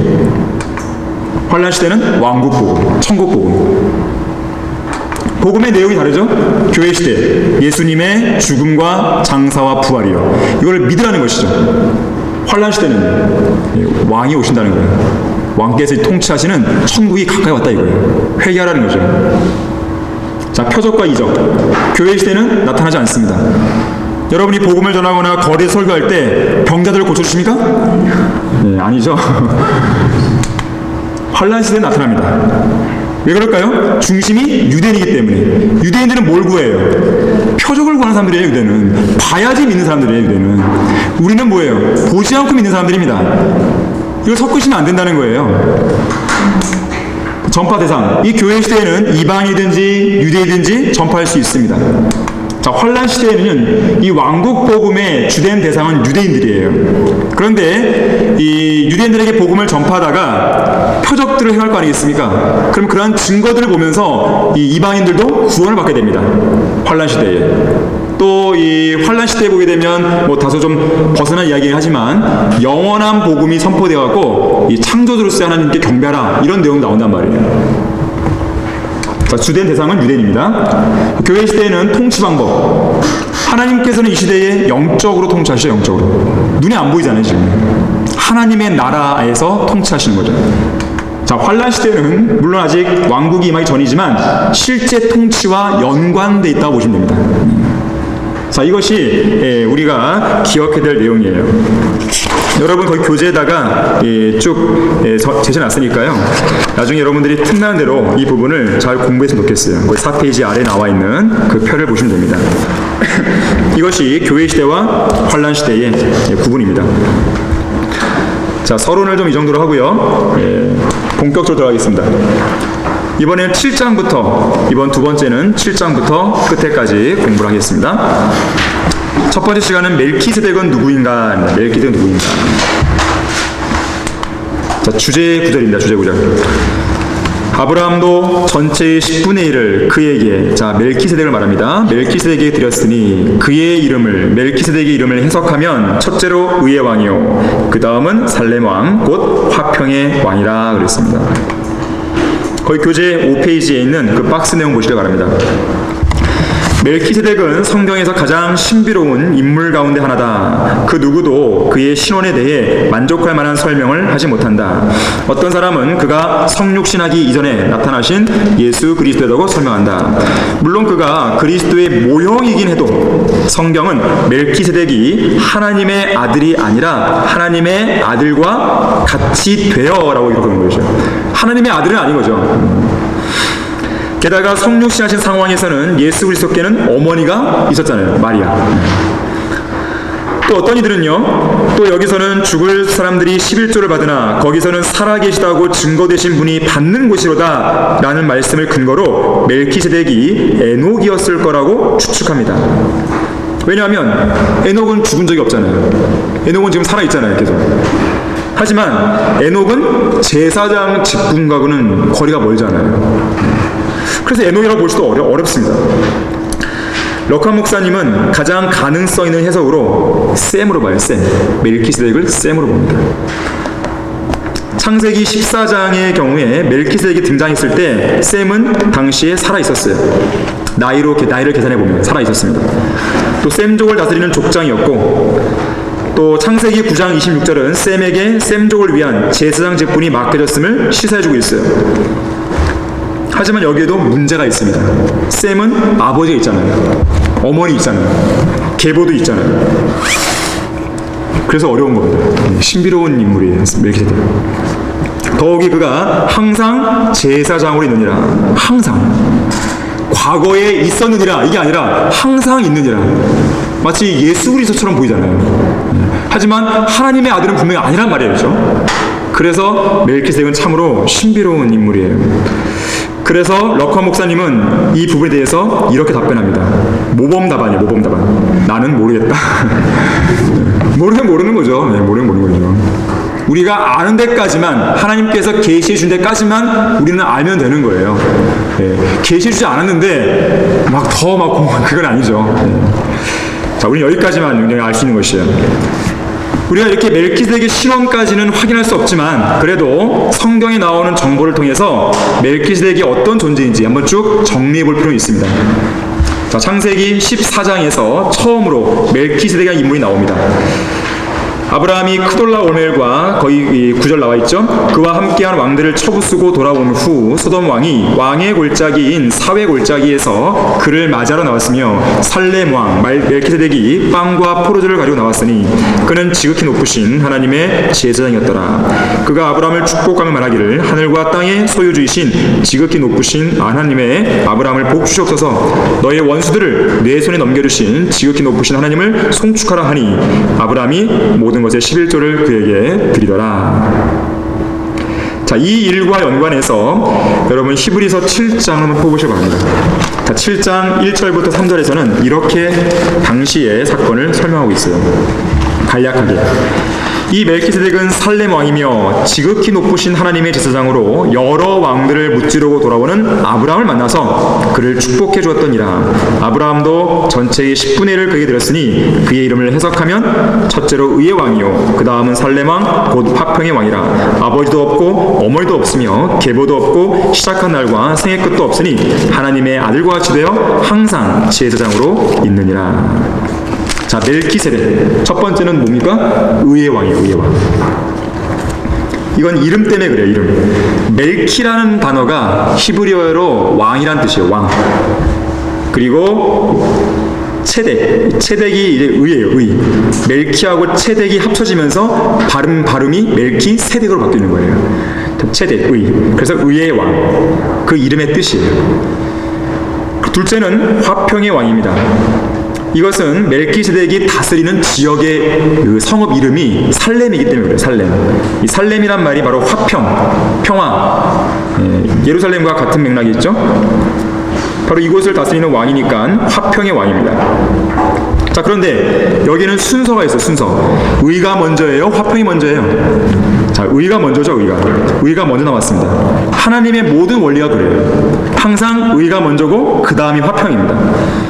환란 시대는 왕국 복음, 천국 복음. 복음의 내용이 다르죠? 교회 시대, 예수님의 죽음과 장사와 부활이요. 이걸 믿으라는 것이죠. 환란 시대는 왕이 오신다는 거예요. 왕께서 통치하시는 천국이 가까이 왔다 이거예요. 회개하라는 거죠. 자, 표적과 이적. 교회 시대는 나타나지 않습니다. 여러분이 복음을 전하거나 거리에 설교할 때 병자들을 고쳐주십니까? 네, 아니죠. 환란 시대에 나타납니다. 왜 그럴까요? 중심이 유대인이기 때문에. 유대인들은 뭘 구해요? 표적을 구하는 사람들이에요. 유대는 봐야지 믿는 사람들이에요. 유대는. 우리는 뭐예요? 보지 않고 믿는 사람들입니다. 이걸 섞으시면 안 된다는 거예요. 전파 대상. 이 교회 시대에는 이방이든지 유대이든지 전파할 수 있습니다. 자, 환란 시대에는 이 왕국 복음의 주된 대상은 유대인들이에요. 그런데 이 유대인들에게 복음을 전파하다가 표적들을 행할 거 아니겠습니까? 그럼 그러한 증거들을 보면서 이 이방인들도 구원을 받게 됩니다. 환란 시대에. 또 이 환란 시대에 보게 되면 뭐 다소 좀 벗어난 이야기긴 하지만 영원한 복음이 선포되었고 이 창조주로서 하나님께 경배하라 이런 내용 나온단 말이에요. 자, 주된 대상은 유대인입니다. 교회 시대에는 통치 방법. 하나님께서는 이 시대에 영적으로 통치하시죠. 영적으로. 눈에 안 보이잖아요. 지금. 하나님의 나라에서 통치하시는 거죠. 자, 환란 시대는 물론 아직 왕국이 임하기 전이지만 실제 통치와 연관되어 있다고 보시면 됩니다. 자, 이것이 우리가 기억해야 될 내용이에요. 여러분 거기 교재에다가 쭉 제시해놨으니까요. 나중에 여러분들이 틈나는 대로 이 부분을 잘 공부해서 놓겠어요. 거기 4페이지 아래 나와 있는 그 표를 보시면 됩니다. 이것이 교회 시대와 환란 시대의 구분입니다. 자, 서론을 좀 이 정도로 하고요. 본격적으로 들어가겠습니다. 이번에는 7장부터, 이번 두 번째는 7장부터 끝에까지 공부를 하겠습니다. 첫 번째 시간은 멜키세덱은 누구인가? 멜키세덱은 누구인가? 자, 주제 구절입니다. 주제 구절. 아브라함도 전체의 10분의 1을 그에게, 자, 멜키세덱을 말합니다. 멜키세덱에게 드렸으니 그의 이름을, 멜키세덱의 이름을 해석하면 첫째로 의의 왕이요, 그 다음은 살렘 왕, 곧 화평의 왕이라 그랬습니다. 거기 교재 5페이지에 있는 그 박스 내용 보시길 바랍니다. 멜키세덱은 성경에서 가장 신비로운 인물 가운데 하나다. 그 누구도 그의 신원에 대해 만족할 만한 설명을 하지 못한다. 어떤 사람은 그가 성육신하기 이전에 나타나신 예수 그리스도라고 설명한다. 물론 그가 그리스도의 모형이긴 해도 성경은 멜키세덱이 하나님의 아들이 아니라 하나님의 아들과 같이 되어라고 기록하는 것이죠. 하나님의 아들은 아닌 거죠. 게다가 성육신하신 상황에서는 예수 그리스도께는 어머니가 있었잖아요. 마리아. 또 어떤 이들은요, 또 여기서는 죽을 사람들이 11조를 받으나 거기서는 살아계시다고 증거되신 분이 받는 곳이로다 라는 말씀을 근거로 멜키세덱이 에녹이었을 거라고 추측합니다. 왜냐하면 에녹은 죽은 적이 없잖아요. 에녹은 지금 살아있잖아요. 계속. 하지만 에녹은 제사장 직분과는 거리가 멀잖아요. 그래서 에녹이라고 볼 수도 어렵습니다. 럭한 목사님은 가장 가능성 있는 해석으로 셈으로 봐요. 셈. 멜키세덱을 셈으로 봅니다. 창세기 14장의 경우에 멜키세덱이 등장했을 때 셈은 당시에 살아 있었어요. 나이를 계산해 보면 살아 있었습니다. 또 셈족을 다스리는 족장이었고, 또 창세기 9장 26절은 셈에게 셈족을 위한 제사장 직분이 맡겨졌음을 시사해주고 있어요. 하지만 여기에도 문제가 있습니다. 셈은 아버지가 있잖아요. 어머니 있잖아요. 계보도 있잖아요. 그래서 어려운 겁니다. 신비로운 인물이에요, 멜키세덱. 더욱이 그가 항상 제사장으로 있느니라. 항상. 과거에 있었느니라. 이게 아니라 항상 있느니라. 마치 예수 그리스도처럼 보이잖아요. 하지만 하나님의 아들은 분명히 아니란 말이에요. 그렇죠? 그래서 멜키세덱은 참으로 신비로운 인물이에요. 그래서 럭커 목사님은 이 부분에 대해서 이렇게 답변합니다. 모범답안이에요. 모범답안. 나는 모르겠다. 모르면 모르는 거죠. 네, 모르면 모르는 거죠. 우리가 아는 데까지만, 하나님께서 계시해 준 데까지만 우리는 알면 되는 거예요. 네, 계시해 주지 않았는데 그건 아니죠. 네. 자, 우리는 여기까지만 알 수 있는 것이에요. 우리가 이렇게 멜키세덱의 신원까지는 확인할 수 없지만, 그래도 성경에 나오는 정보를 통해서 멜키세덱이 어떤 존재인지 한번 쭉 정리해 볼 필요가 있습니다. 자, 창세기 14장에서 처음으로 멜키세덱이라는 인물이 나옵니다. 아브라함이 크돌라오멜과 거의 9절 나와 있죠. 그와 함께한 왕들을 처부수고 돌아온 후 소돔 왕이 왕의 골짜기인 사회 골짜기에서 그를 맞이하러 나왔으며, 살렘 왕 멜키세덱이 빵과 포도주를 가지고 나왔으니 그는 지극히 높으신 하나님의 제사장이었더라. 그가 아브라함을 축복하며 말하기를, 하늘과 땅의 소유주이신 지극히 높으신 하나님의 아브라함을 복 주시옵소서. 너의 원수들을 내 손에 넘겨주신 지극히 높으신 하나님을 송축하라 하니, 아브라함이 모든 것의 11조를 그에게 드리더라. 자, 이 일과 연관해서 여러분 히브리서 7장을 한번 펴보시기 바랍니다. 자, 7장 1절부터 3절에서는 이렇게 당시의 사건을 설명하고 있어요. 간략하게. 이 멜키세덱은 살렘 왕이며 지극히 높으신 하나님의 제사장으로 여러 왕들을 무찌르고 돌아오는 아브라함을 만나서 그를 축복해 주었더니라. 아브라함도 전체의 10분의 1을 그에게 드렸으니, 그의 이름을 해석하면 첫째로 의의 왕이요, 그 다음은 살렘 왕 곧 화평의 왕이라. 아버지도 없고 어머니도 없으며 계보도 없고 시작한 날과 생의 끝도 없으니 하나님의 아들과 같이 되어 항상 제사장으로 있느니라. 자, 멜키세덱. 첫 번째는 뭡니까? 의의 왕이에요, 의의 왕. 이건 이름 때문에 그래요, 이름. 멜키라는 단어가 히브리어로 왕이란 뜻이에요, 왕. 그리고 체덱이 이제 의예요, 의. 멜키하고 체덱이 합쳐지면서 발음이 멜키세덱으로 바뀌는 거예요. 체덱, 의. 그래서 의의 왕. 그 이름의 뜻이에요. 둘째는 화평의 왕입니다. 이것은 멜키세덱이 다스리는 지역의 그 성읍 이름이 살렘이기 때문에 그래요. 살렘. 이 살렘이란 말이 바로 화평, 평화. 예루살렘과 같은 맥락이 있죠. 바로 이곳을 다스리는 왕이니까 화평의 왕입니다. 자, 그런데 여기는 순서가 있어요. 순서. 의가 먼저예요, 화평이 먼저예요? 자, 의가 먼저죠. 의가 먼저 나왔습니다. 하나님의 모든 원리가 그래요. 항상 의가 먼저고 그 다음이 화평입니다.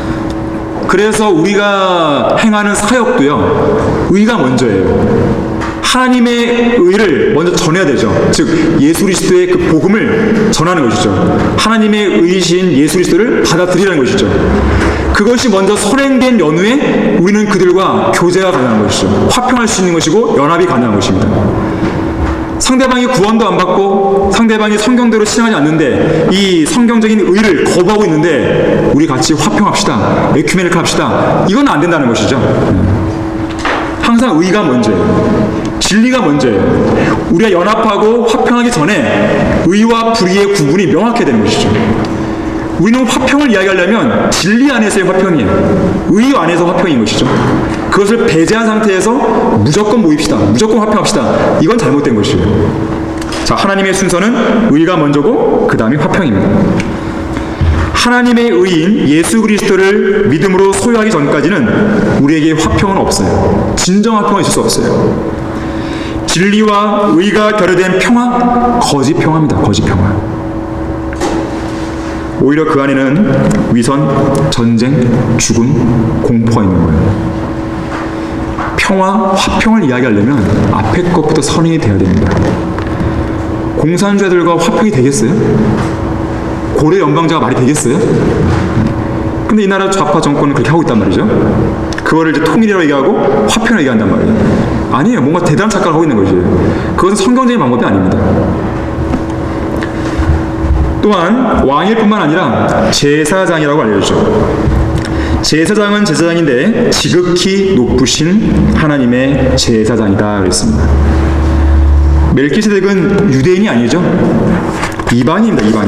그래서 우리가 행하는 사역도요, 의가 먼저예요. 하나님의 의를 먼저 전해야 되죠. 즉 예수 그리스도의 그 복음을 전하는 것이죠. 하나님의 의이신 예수 그리스도를 받아들이라는 것이죠. 그것이 먼저 선행된 연후에 우리는 그들과 교제가 가능한 것이죠. 화평할 수 있는 것이고 연합이 가능한 것입니다. 상대방이 구원도 안 받고 상대방이 성경대로 신앙하지 않는데 이 성경적인 의를 거부하고 있는데 우리 같이 화평합시다, 에큐메니컬 합시다, 이건 안 된다는 것이죠. 항상 의가 먼저예요. 진리가 먼저예요. 우리가 연합하고 화평하기 전에 의와 불의의 구분이 명확해야 되는 것이죠. 우리는 화평을 이야기하려면 진리 안에서의 화평이에요. 의 안에서 화평인 것이죠. 그것을 배제한 상태에서 무조건 모입시다, 무조건 화평합시다, 이건 잘못된 것이에요. 자, 하나님의 순서는 의가 먼저고 그 다음이 화평입니다. 하나님의 의인 예수 그리스도를 믿음으로 소유하기 전까지는 우리에게 화평은 없어요. 진정 화평은 있을 수 없어요. 진리와 의가 결여된 평화, 거짓 평화입니다. 거짓 평화. 오히려 그 안에는 위선, 전쟁, 죽음, 공포가 있는 거예요. 평화, 화평을 이야기하려면 앞에 것부터 선행이 돼야 됩니다. 공산주의자들과 화평이 되겠어요? 고려 연방제가 말이 되겠어요? 근데 이 나라 좌파 정권은 그렇게 하고 있단 말이죠. 그거를 이제 통일이라고 얘기하고 화평이라고 얘기한단 말이에요. 아니에요. 뭔가 대단한 착각을 하고 있는 거지. 그것은 성경적인 방법이 아닙니다. 또한 왕일 뿐만 아니라 제사장이라고 알려주죠. 제사장은 제사장인데 지극히 높으신 하나님의 제사장이다 그랬습니다. 멜기세덱은 유대인이 아니죠. 이방인입니다.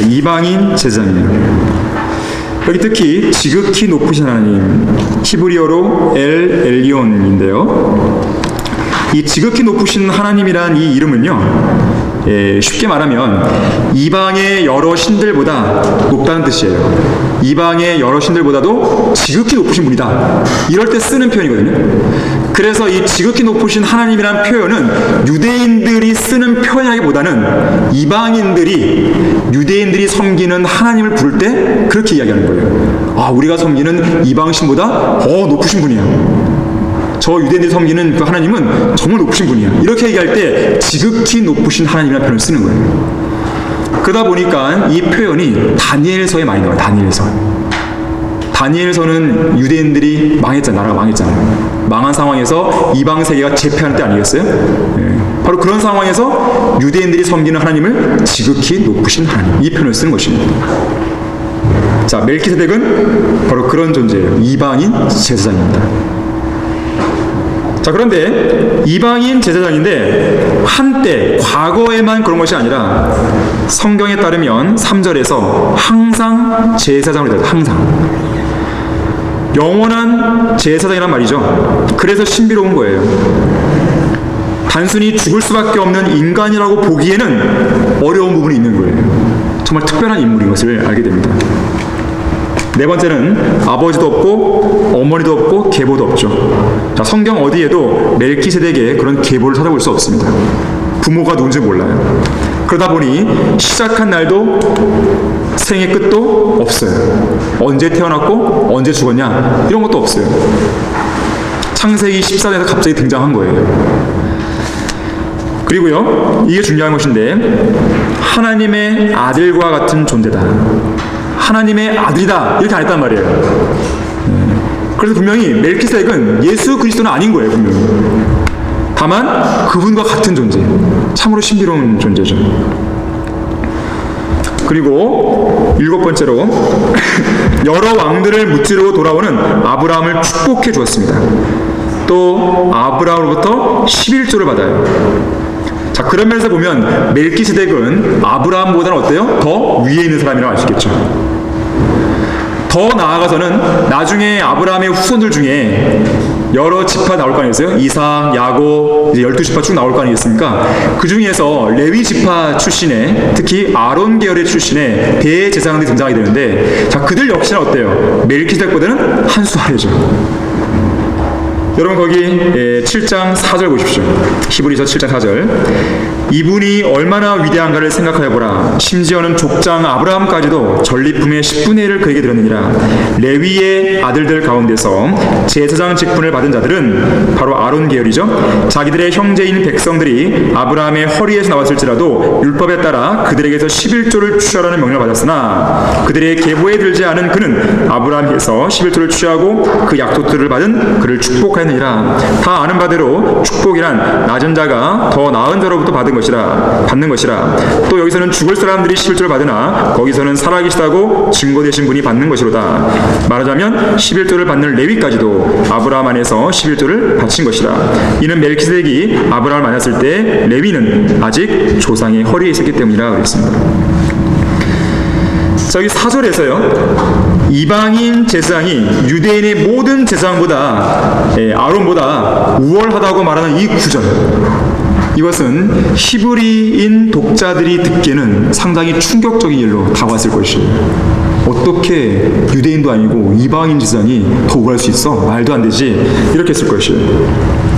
이방인 제사장이에요. 여기 특히 지극히 높으신 하나님, 히브리어로 엘리온인데요. 이 지극히 높으신 하나님이란 이 이름은요, 쉽게 말하면 이방의 여러 신들보다 높다는 뜻이에요. 이방의 여러 신들보다도 지극히 높으신 분이다. 이럴 때 쓰는 표현이거든요. 그래서 이 지극히 높으신 하나님이란 표현은 유대인들이 쓰는 표현이라기보다는 유대인들이 섬기는 하나님을 부를 때 그렇게 이야기하는 거예요. 아, 우리가 섬기는 이방신보다 더 높으신 분이야. 저 유대인들이 섬기는 그 하나님은 정말 높으신 분이야. 이렇게 얘기할 때 지극히 높으신 하나님이라는 표현을 쓰는 거예요. 그러다 보니까 이 표현이 다니엘서에 많이 나와요. 다니엘서는 유대인들이 망했잖아요. 나라가 망했잖아요. 망한 상황에서 이방 세계가 제패하는 때 아니겠어요? 바로 그런 상황에서 유대인들이 섬기는 하나님을 지극히 높으신 하나님, 이 표현을 쓰는 것입니다. 자, 멜기세덱은 바로 그런 존재예요. 이방인 제사장입니다. 자, 그런데 이방인 제사장인데 한때 과거에만 그런 것이 아니라 성경에 따르면 3절에서 항상 제사장으로 되죠. 항상 영원한 제사장이란 말이죠. 그래서 신비로운 거예요. 단순히 죽을 수밖에 없는 인간이라고 보기에는 어려운 부분이 있는 거예요. 정말 특별한 인물인 것을 알게 됩니다. 네 번째는 아버지도 없고 어머니도 없고 계보도 없죠. 자, 성경 어디에도 멜기세덱의 그런 계보를 찾아볼 수 없습니다. 부모가 누군지 몰라요. 그러다 보니 시작한 날도 생의 끝도 없어요. 언제 태어났고 언제 죽었냐 이런 것도 없어요. 창세기 14장에서 갑자기 등장한 거예요. 그리고요, 이게 중요한 것인데 하나님의 아들과 같은 존재다. 하나님의 아들이다 이렇게 안 했단 말이에요. 그래서 분명히 멜기세덱은 예수 그리스도는 아닌 거예요. 분명히. 다만 그분과 같은 존재, 참으로 신비로운 존재죠. 그리고 일곱 번째로 여러 왕들을 무찌르고 돌아오는 아브라함을 축복해 주었습니다. 또 아브라함으로부터 11조를 받아요. 자, 그런 면에서 보면 멜기세덱은 아브라함보다는 어때요? 더 위에 있는 사람이라고 알 수 있겠죠. 더 나아가서는 나중에 아브라함의 후손들 중에 여러 지파 나올 거 아니겠어요? 이삭, 야곱, 이제 12지파 쭉 나올 거 아니겠습니까? 그 중에서 레위 지파 출신의, 특히 아론 계열의 출신의 대제사장들이 등장하게 되는데, 자, 그들 역시나 어때요? 멜기세덱보다는 한 수 아래죠. 여러분 거기 7장 4절 보십시오. 히브리서 7장 4절. 이분이 얼마나 위대한가를 생각하여 보라. 심지어는 족장 아브라함까지도 전리품의 10분의 1을 그에게 드렸느니라. 레위의 아들들 가운데서 제사장 직분을 받은 자들은 바로 아론 계열이죠. 자기들의 형제인 백성들이 아브라함의 허리에서 나왔을지라도 율법에 따라 그들에게서 11조를 취하라는 명령을 받았으나 그들의 계보에 들지 않은 그는 아브라함에서 11조를 취하고 그 약속들을 받은 그를 축복하였느니라. 다 아는 바대로 축복이란 낮은 자가 더 나은 자로부터 받는 것이라. 또 여기서는 죽을 사람들이 11조를 받으나 거기서는 살아계시다고 증거되신 분이 받는 것이로다. 말하자면 11조를 받는 레위까지도 아브라함 안에서 11조를 바친 것이라. 이는 멜기세덱이 아브라함을 만났을 때 레위는 아직 조상의 허리에 있었기 때문이라 그랬습니다. 자, 여기 4절에서요, 이방인 제사장이 유대인의 모든 제사장보다 아론보다 우월하다고 말하는 이 구절, 이것은 히브리인 독자들이 듣기에는 상당히 충격적인 일로 다가왔을 것이에요. 어떻게 유대인도 아니고 이방인 제사장이 더 우월할 수 있어? 말도 안 되지. 이렇게 했을 것이에요.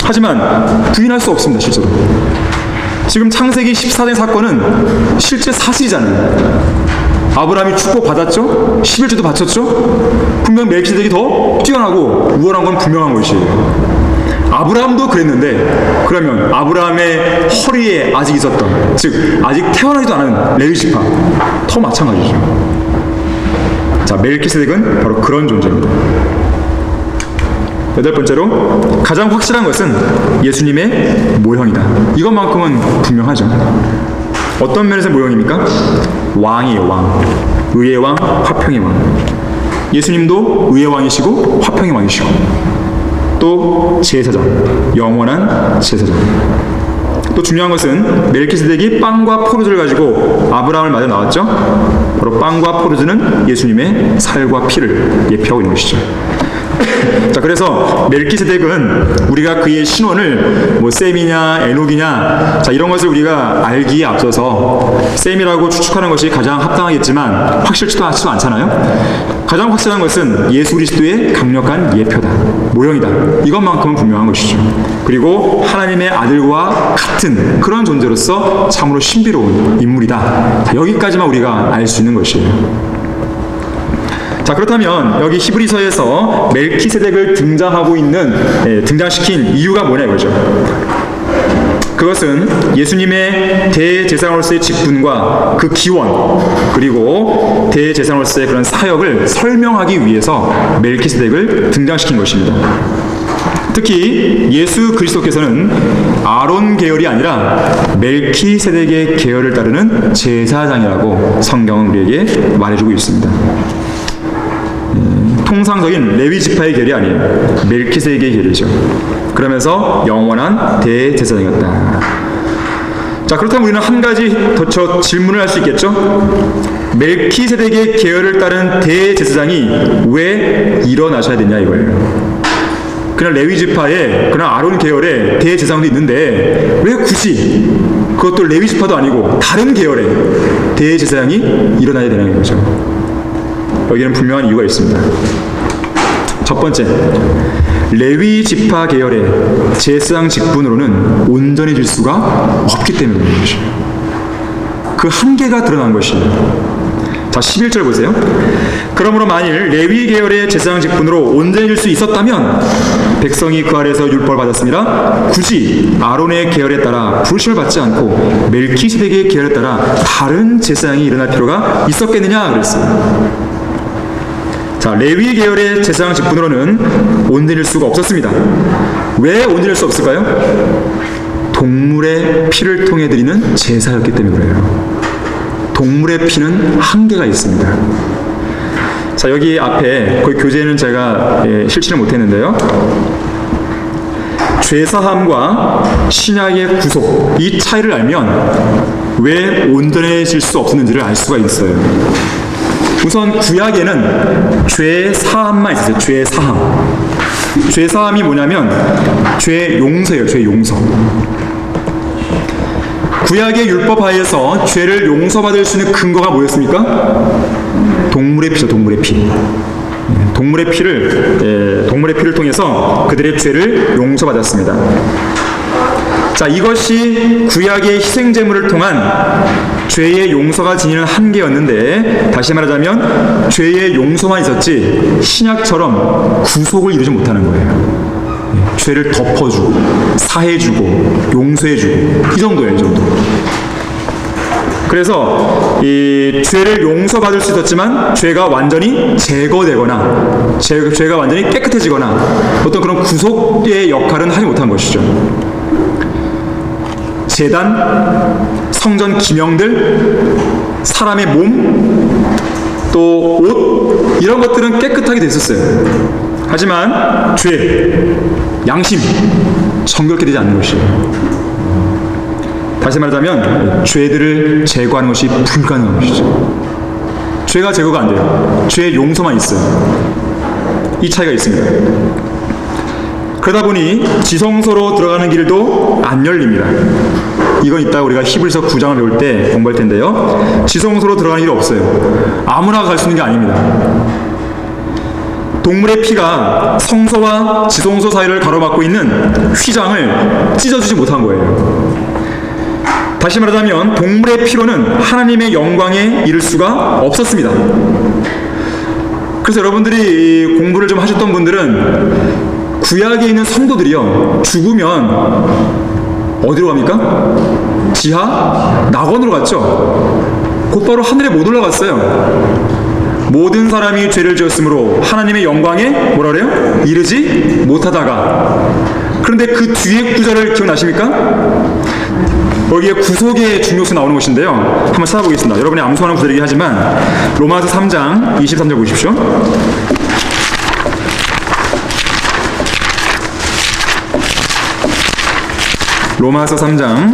하지만 부인할 수 없습니다. 실제로 지금 창세기 14장 사건은 실제 사실이잖아요. 아브라함이 축복받았죠? 11조도 바쳤죠? 분명 멜기세덱이 더 뛰어나고 우월한 건 분명한 것이에요. 아브라함도 그랬는데, 그러면 아브라함의 허리에 아직 있었던, 즉 아직 태어나지도 않은 레위지파 더 마찬가지죠. 자, 멜키세덱은 바로 그런 존재입니다. 여덟 번째로, 가장 확실한 것은 예수님의 모형이다. 이것만큼은 분명하죠. 어떤 면에서 모형입니까? 왕이에요, 왕. 의의 왕, 화평의 왕. 예수님도 의의 왕이시고 화평의 왕이시고, 또 제사장, 영원한 제사장. 또 중요한 것은 멜키세덱이 빵과 포도주를 가지고 아브라함을 맞아 나왔죠. 바로 빵과 포도주는 예수님의 살과 피를 예표하고 있는 것이죠. 자, 그래서 멜키세덱은 우리가 그의 신원을 뭐 셈이냐 에녹이냐, 자, 이런 것을 우리가 알기에 앞서서 셈이라고 추측하는 것이 가장 합당하겠지만 확실치도 않잖아요. 가장 확실한 것은 예수 그리스도의 강력한 예표다, 모형이다. 이것만큼은 분명한 것이죠. 그리고 하나님의 아들과 같은 그런 존재로서 참으로 신비로운 인물이다. 자, 여기까지만 우리가 알 수 있는 것이에요. 자, 그렇다면 여기 히브리서에서 멜키세덱을 등장시킨 이유가 뭐냐 이거죠. 그것은 예수님의 대제사장으로서의 직분과 그 기원, 그리고 대제사장으로서의 그런 사역을 설명하기 위해서 멜키세덱을 등장시킨 것입니다. 특히 예수 그리스도께서는 아론 계열이 아니라 멜키세덱의 계열을 따르는 제사장이라고 성경은 우리에게 말해주고 있습니다. 통상적인 레위 지파의 계열이 아니에요. 멜키세덱의 계열이죠. 그러면서 영원한 대제사장이었다. 자, 그렇다면 우리는 한 가지 더 질문을 할 수 있겠죠? 멜키세덱의 계열을 따른 대제사장이 왜 일어나셔야 되냐 이거예요. 그냥 레위 지파에, 그냥 아론 계열의 대제사장도 있는데 왜 굳이 그것도 레위 지파도 아니고 다른 계열의 대제사장이 일어나야 되는 거죠. 여기는 분명한 이유가 있습니다. 첫 번째, 레위 지파 계열의 제사장 직분으로는 온전해질 수가 없기 때문인 것이에요. 그 한계가 드러난 것이에요. 자, 11절 보세요. 그러므로 만일 레위 계열의 제사장 직분으로 온전해질 수 있었다면 백성이 그 아래서 율법을 받았습니다. 굳이 아론의 계열에 따라 부르심을 받지 않고 멜키세덱의 계열에 따라 다른 제사장이 일어날 필요가 있었겠느냐 그랬어요. 자, 레위 계열의 제사장 직분으로는 온전해질 수가 없었습니다. 왜 온전해질 수 없을까요? 동물의 피를 통해 드리는 제사였기 때문에 그래요. 동물의 피는 한계가 있습니다. 자, 여기 앞에 거기 교재는 제가 실치를 못했는데요. 죄사함과 신약의 구속, 이 차이를 알면 왜 온전해질 수 없었는지를 알 수가 있어요. 우선 구약에는 죄 사함만 있었어요. 죄 사함. 죄 사함이 뭐냐면 죄 용서예요. 죄 용서. 구약의 율법 하에서 죄를 용서받을 수 있는 근거가 뭐였습니까? 동물의 피죠. 동물의 피. 동물의 피를 통해서 그들의 죄를 용서받았습니다. 자, 이것이 구약의 희생제물을 통한 죄의 용서가 지니는 한계였는데, 다시 말하자면 죄의 용서만 있었지 신약처럼 구속을 이루지 못하는 거예요. 죄를 덮어주고 사해주고 용서해주고 이 정도예요. 이 정도. 그래서 이 죄를 용서받을 수 있었지만 죄가 완전히 제거되거나 죄가 완전히 깨끗해지거나 어떤 그런 구속의 역할은 하지 못한 것이죠. 제단, 성전 기명들, 사람의 몸, 또 옷, 이런 것들은 깨끗하게 됐었어요. 하지만 죄, 양심, 정결케 되지 않는 것이에요. 다시 말하자면 죄들을 제거하는 것이 불가능한 것이죠. 죄가 제거가 안 돼요. 죄의 용서만 있어요. 이 차이가 있습니다. 그러다 보니 지성소로 들어가는 길도 안 열립니다. 이건 이따가 우리가 히브리서 9장을 배울 때 공부할 텐데요. 지성소로 들어가는 길이 없어요. 아무나 갈 수 있는 게 아닙니다. 동물의 피가 성소와 지성소 사이를 가로막고 있는 휘장을 찢어주지 못한 거예요. 다시 말하자면 동물의 피로는 하나님의 영광에 이를 수가 없었습니다. 그래서 여러분들이 공부를 좀 하셨던 분들은 구약에 있는 성도들이요, 죽으면 어디로 갑니까? 지하 낙원으로 갔죠. 곧바로 하늘에 못 올라갔어요. 모든 사람이 죄를 지었으므로 하나님의 영광에 뭐라 그래요? 이르지 못하다가. 그런데 그 뒤에 구절을 기억나십니까? 여기에 구속의 중요수 나오는 것인데요, 한번 찾아보겠습니다. 여러분이 암송하는 구절이긴 하지만 로마서 3장 23절 보십시오. 로마서 3장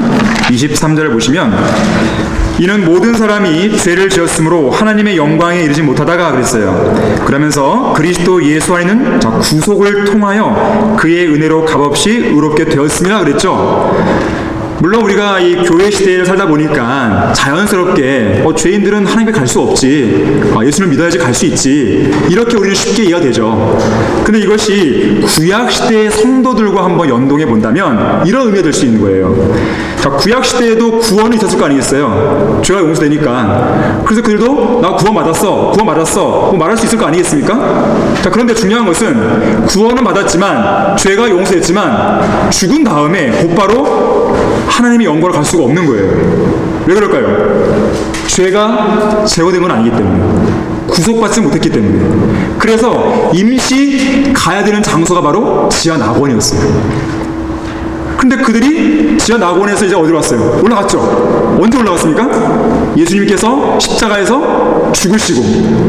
23절을 보시면, 이는 모든 사람이 죄를 지었으므로 하나님의 영광에 이르지 못하다가 그랬어요. 그러면서 그리스도 예수 안에는 구속을 통하여 그의 은혜로 값없이 의롭게 되었습니다 그랬죠. 물론 우리가 이 교회 시대에 살다 보니까 자연스럽게 죄인들은 하나님께 갈 수 없지, 예수를 믿어야지 갈 수 있지, 이렇게 우리는 쉽게 이해가 되죠. 근데 이것이 구약 시대의 성도들과 한번 연동해 본다면 이런 의미가 될 수 있는 거예요. 자, 구약 시대에도 구원이 있었을 거 아니겠어요? 죄가 용서되니까. 그래서 그들도 나 구원 받았어 뭐 말할 수 있을 거 아니겠습니까? 자, 그런데 중요한 것은 구원은 받았지만, 죄가 용서됐지만 죽은 다음에 곧바로 하나님의 영광을 갈 수가 없는 거예요. 왜 그럴까요? 죄가 제거된 건 아니기 때문에, 구속받지 못했기 때문에. 그래서 임시 가야 되는 장소가 바로 지하 낙원이었어요. 근데 그들이 지하 낙원에서 이제 어디로 왔어요? 올라갔죠. 언제 올라갔습니까? 예수님께서 십자가에서 죽으시고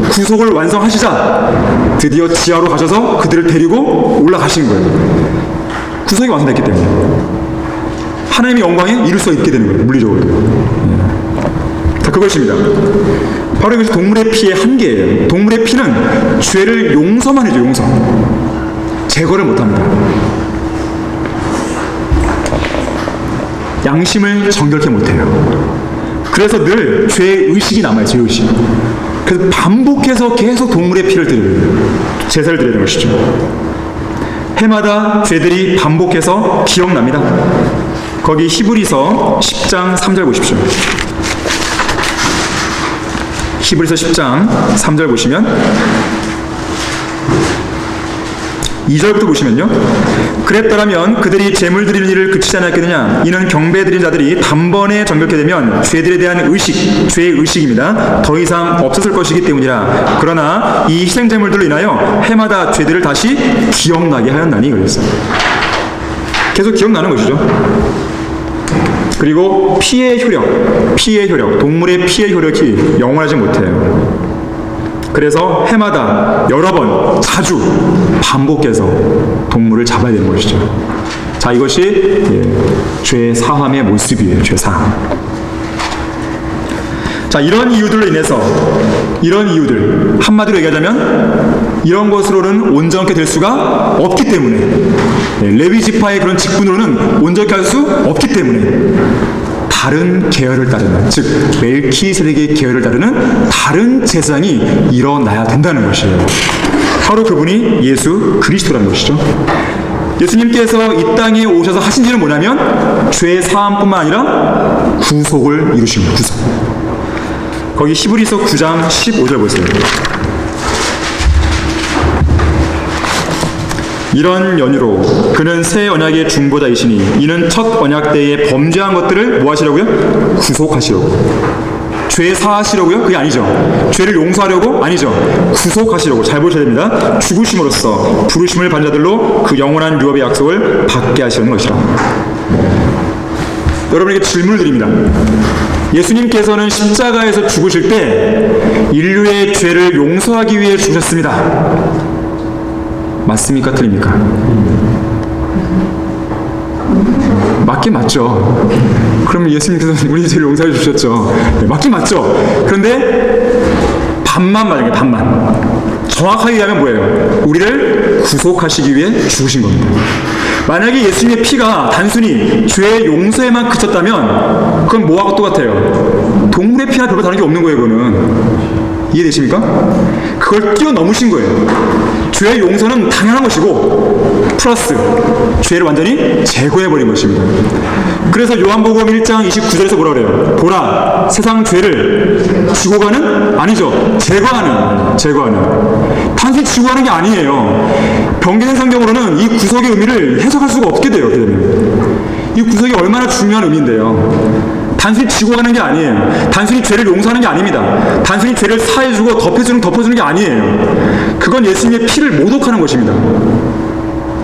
구속을 완성하시자 드디어 지하로 가셔서 그들을 데리고 올라가신 거예요. 구속이 완성됐기 때문에 하나님의 영광에 이룰 수 있게 되는 거예요, 물리적으로. 자, 그것입니다. 바로 이것이 동물의 피의 한계예요. 동물의 피는 죄를 용서만 해줘요, 용서. 제거를 못합니다. 양심을 정결케 못해요. 그래서 늘 죄의식이 남아요, 죄의식. 그래서 반복해서 계속 동물의 피를 드려요. 제사를 드려야 되는 것이죠. 해마다 죄들이 반복해서 기억납니다. 거기 히브리서 10장 3절 보십시오. 히브리서 10장 3절 보시면 2절부터 보시면요, 그랬더라면 그들이 제물 드리는 일을 그치지 않았겠느냐. 이는 경배 드린 자들이 단번에 정결케 되면 죄들에 대한 의식, 죄의 의식입니다, 더 이상 없었을 것이기 때문이라. 그러나 이 희생 제물들로 인하여 해마다 죄들을 다시 기억나게 하였나니. 그랬어요. 계속 기억나는 것이죠. 그리고 피의 효력, 동물의 피의 효력이 영원하지 못해요. 그래서 해마다 여러 번, 자주 반복해서 동물을 잡아야 되는 것이죠. 자, 이것이 죄 사함의 모습이에요. 죄 사함. 자, 이런 이유들로 인해서, 이런 이유들, 한마디로 얘기하자면 이런 것으로는 온전하게 될 수가 없기 때문에, 레위 지파의 그런 직분으로는 온전하게 할 수 없기 때문에 다른 계열을 따르는, 즉 멜키세덱의 계열을 따르는 다른 제사장이 일어나야 된다는 것이에요. 바로 그분이 예수 그리스도라는 것이죠. 예수님께서 이 땅에 오셔서 하신 일은 뭐냐면 죄 사함뿐만 아니라 구속을 이루신 거예요. 구속. 거기 히브리서 9장 15절 보세요. 이런 연유로 그는 새 언약의 중보자이시니 이는 첫 언약 때에 범죄한 것들을 뭐 하시려고요? 구속하시려고. 죄 사하시려고요? 그게 아니죠. 죄를 용서하려고? 아니죠. 구속하시려고. 잘 보셔야 됩니다. 죽으심으로써 부르심을 받은 자들로 그 영원한 유업의 약속을 받게 하시는 것이라. 여러분에게 질문을 드립니다. 예수님께서는 십자가에서 죽으실 때 인류의 죄를 용서하기 위해 죽으셨습니다. 맞습니까? 틀립니까? 맞긴 맞죠. 그럼 예수님께서 우리 죄를 용서해 주셨죠. 네, 맞긴 맞죠. 그런데 반만 맞아요. 반만. 정확하게 얘기하면 뭐예요? 우리를 구속하시기 위해 죽으신 겁니다. 만약에 예수님의 피가 단순히 죄의 용서에만 그쳤다면 그건 뭐하고 똑같아요? 동물의 피나 별로 다른 게 없는 거예요. 그거는. 이해되십니까? 그걸 뛰어넘으신 거예요. 죄의 용서는 당연한 것이고 플러스 죄를 완전히 제거해버린 것입니다. 그래서 요한복음 1장 29절에서 뭐라 그래요? 보라, 세상 죄를 지고 가는? 아니죠. 제거하는. 단순히 지고 가는 게 아니에요. 변개된 성경으로는 이 구속의 의미를 해석할 수가 없게 돼요. 그렇게 되면 이 구속이 얼마나 중요한 의미인데요. 단순히 지고 가는 게 아니에요. 단순히 죄를 용서하는 게 아닙니다. 단순히 죄를 사해주고 덮어주는 게 아니에요. 그건 예수님의 피를 모독하는 것입니다.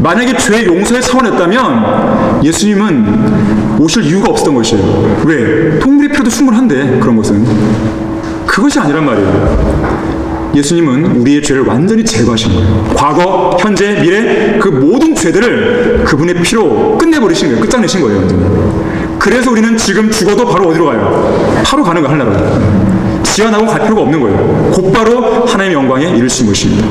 만약에 죄 용서의 차원이었다면 예수님은 오실 이유가 없었던 것이에요. 왜? 동물의 피로도 충분한데 그런 것은. 그것이 아니란 말이에요. 예수님은 우리의 죄를 완전히 제거하신 거예요. 과거, 현재, 미래 그 모든 죄들을 그분의 피로 끝내버리신 거예요. 끝장내신 거예요. 완전히. 그래서 우리는 지금 죽어도 바로 어디로 가요? 바로 가는 거예요. 하늘나라로. 지어나고 갈 필요가 없는 거예요. 곧바로 하나님의 영광에 이를 수 있는 것입니다.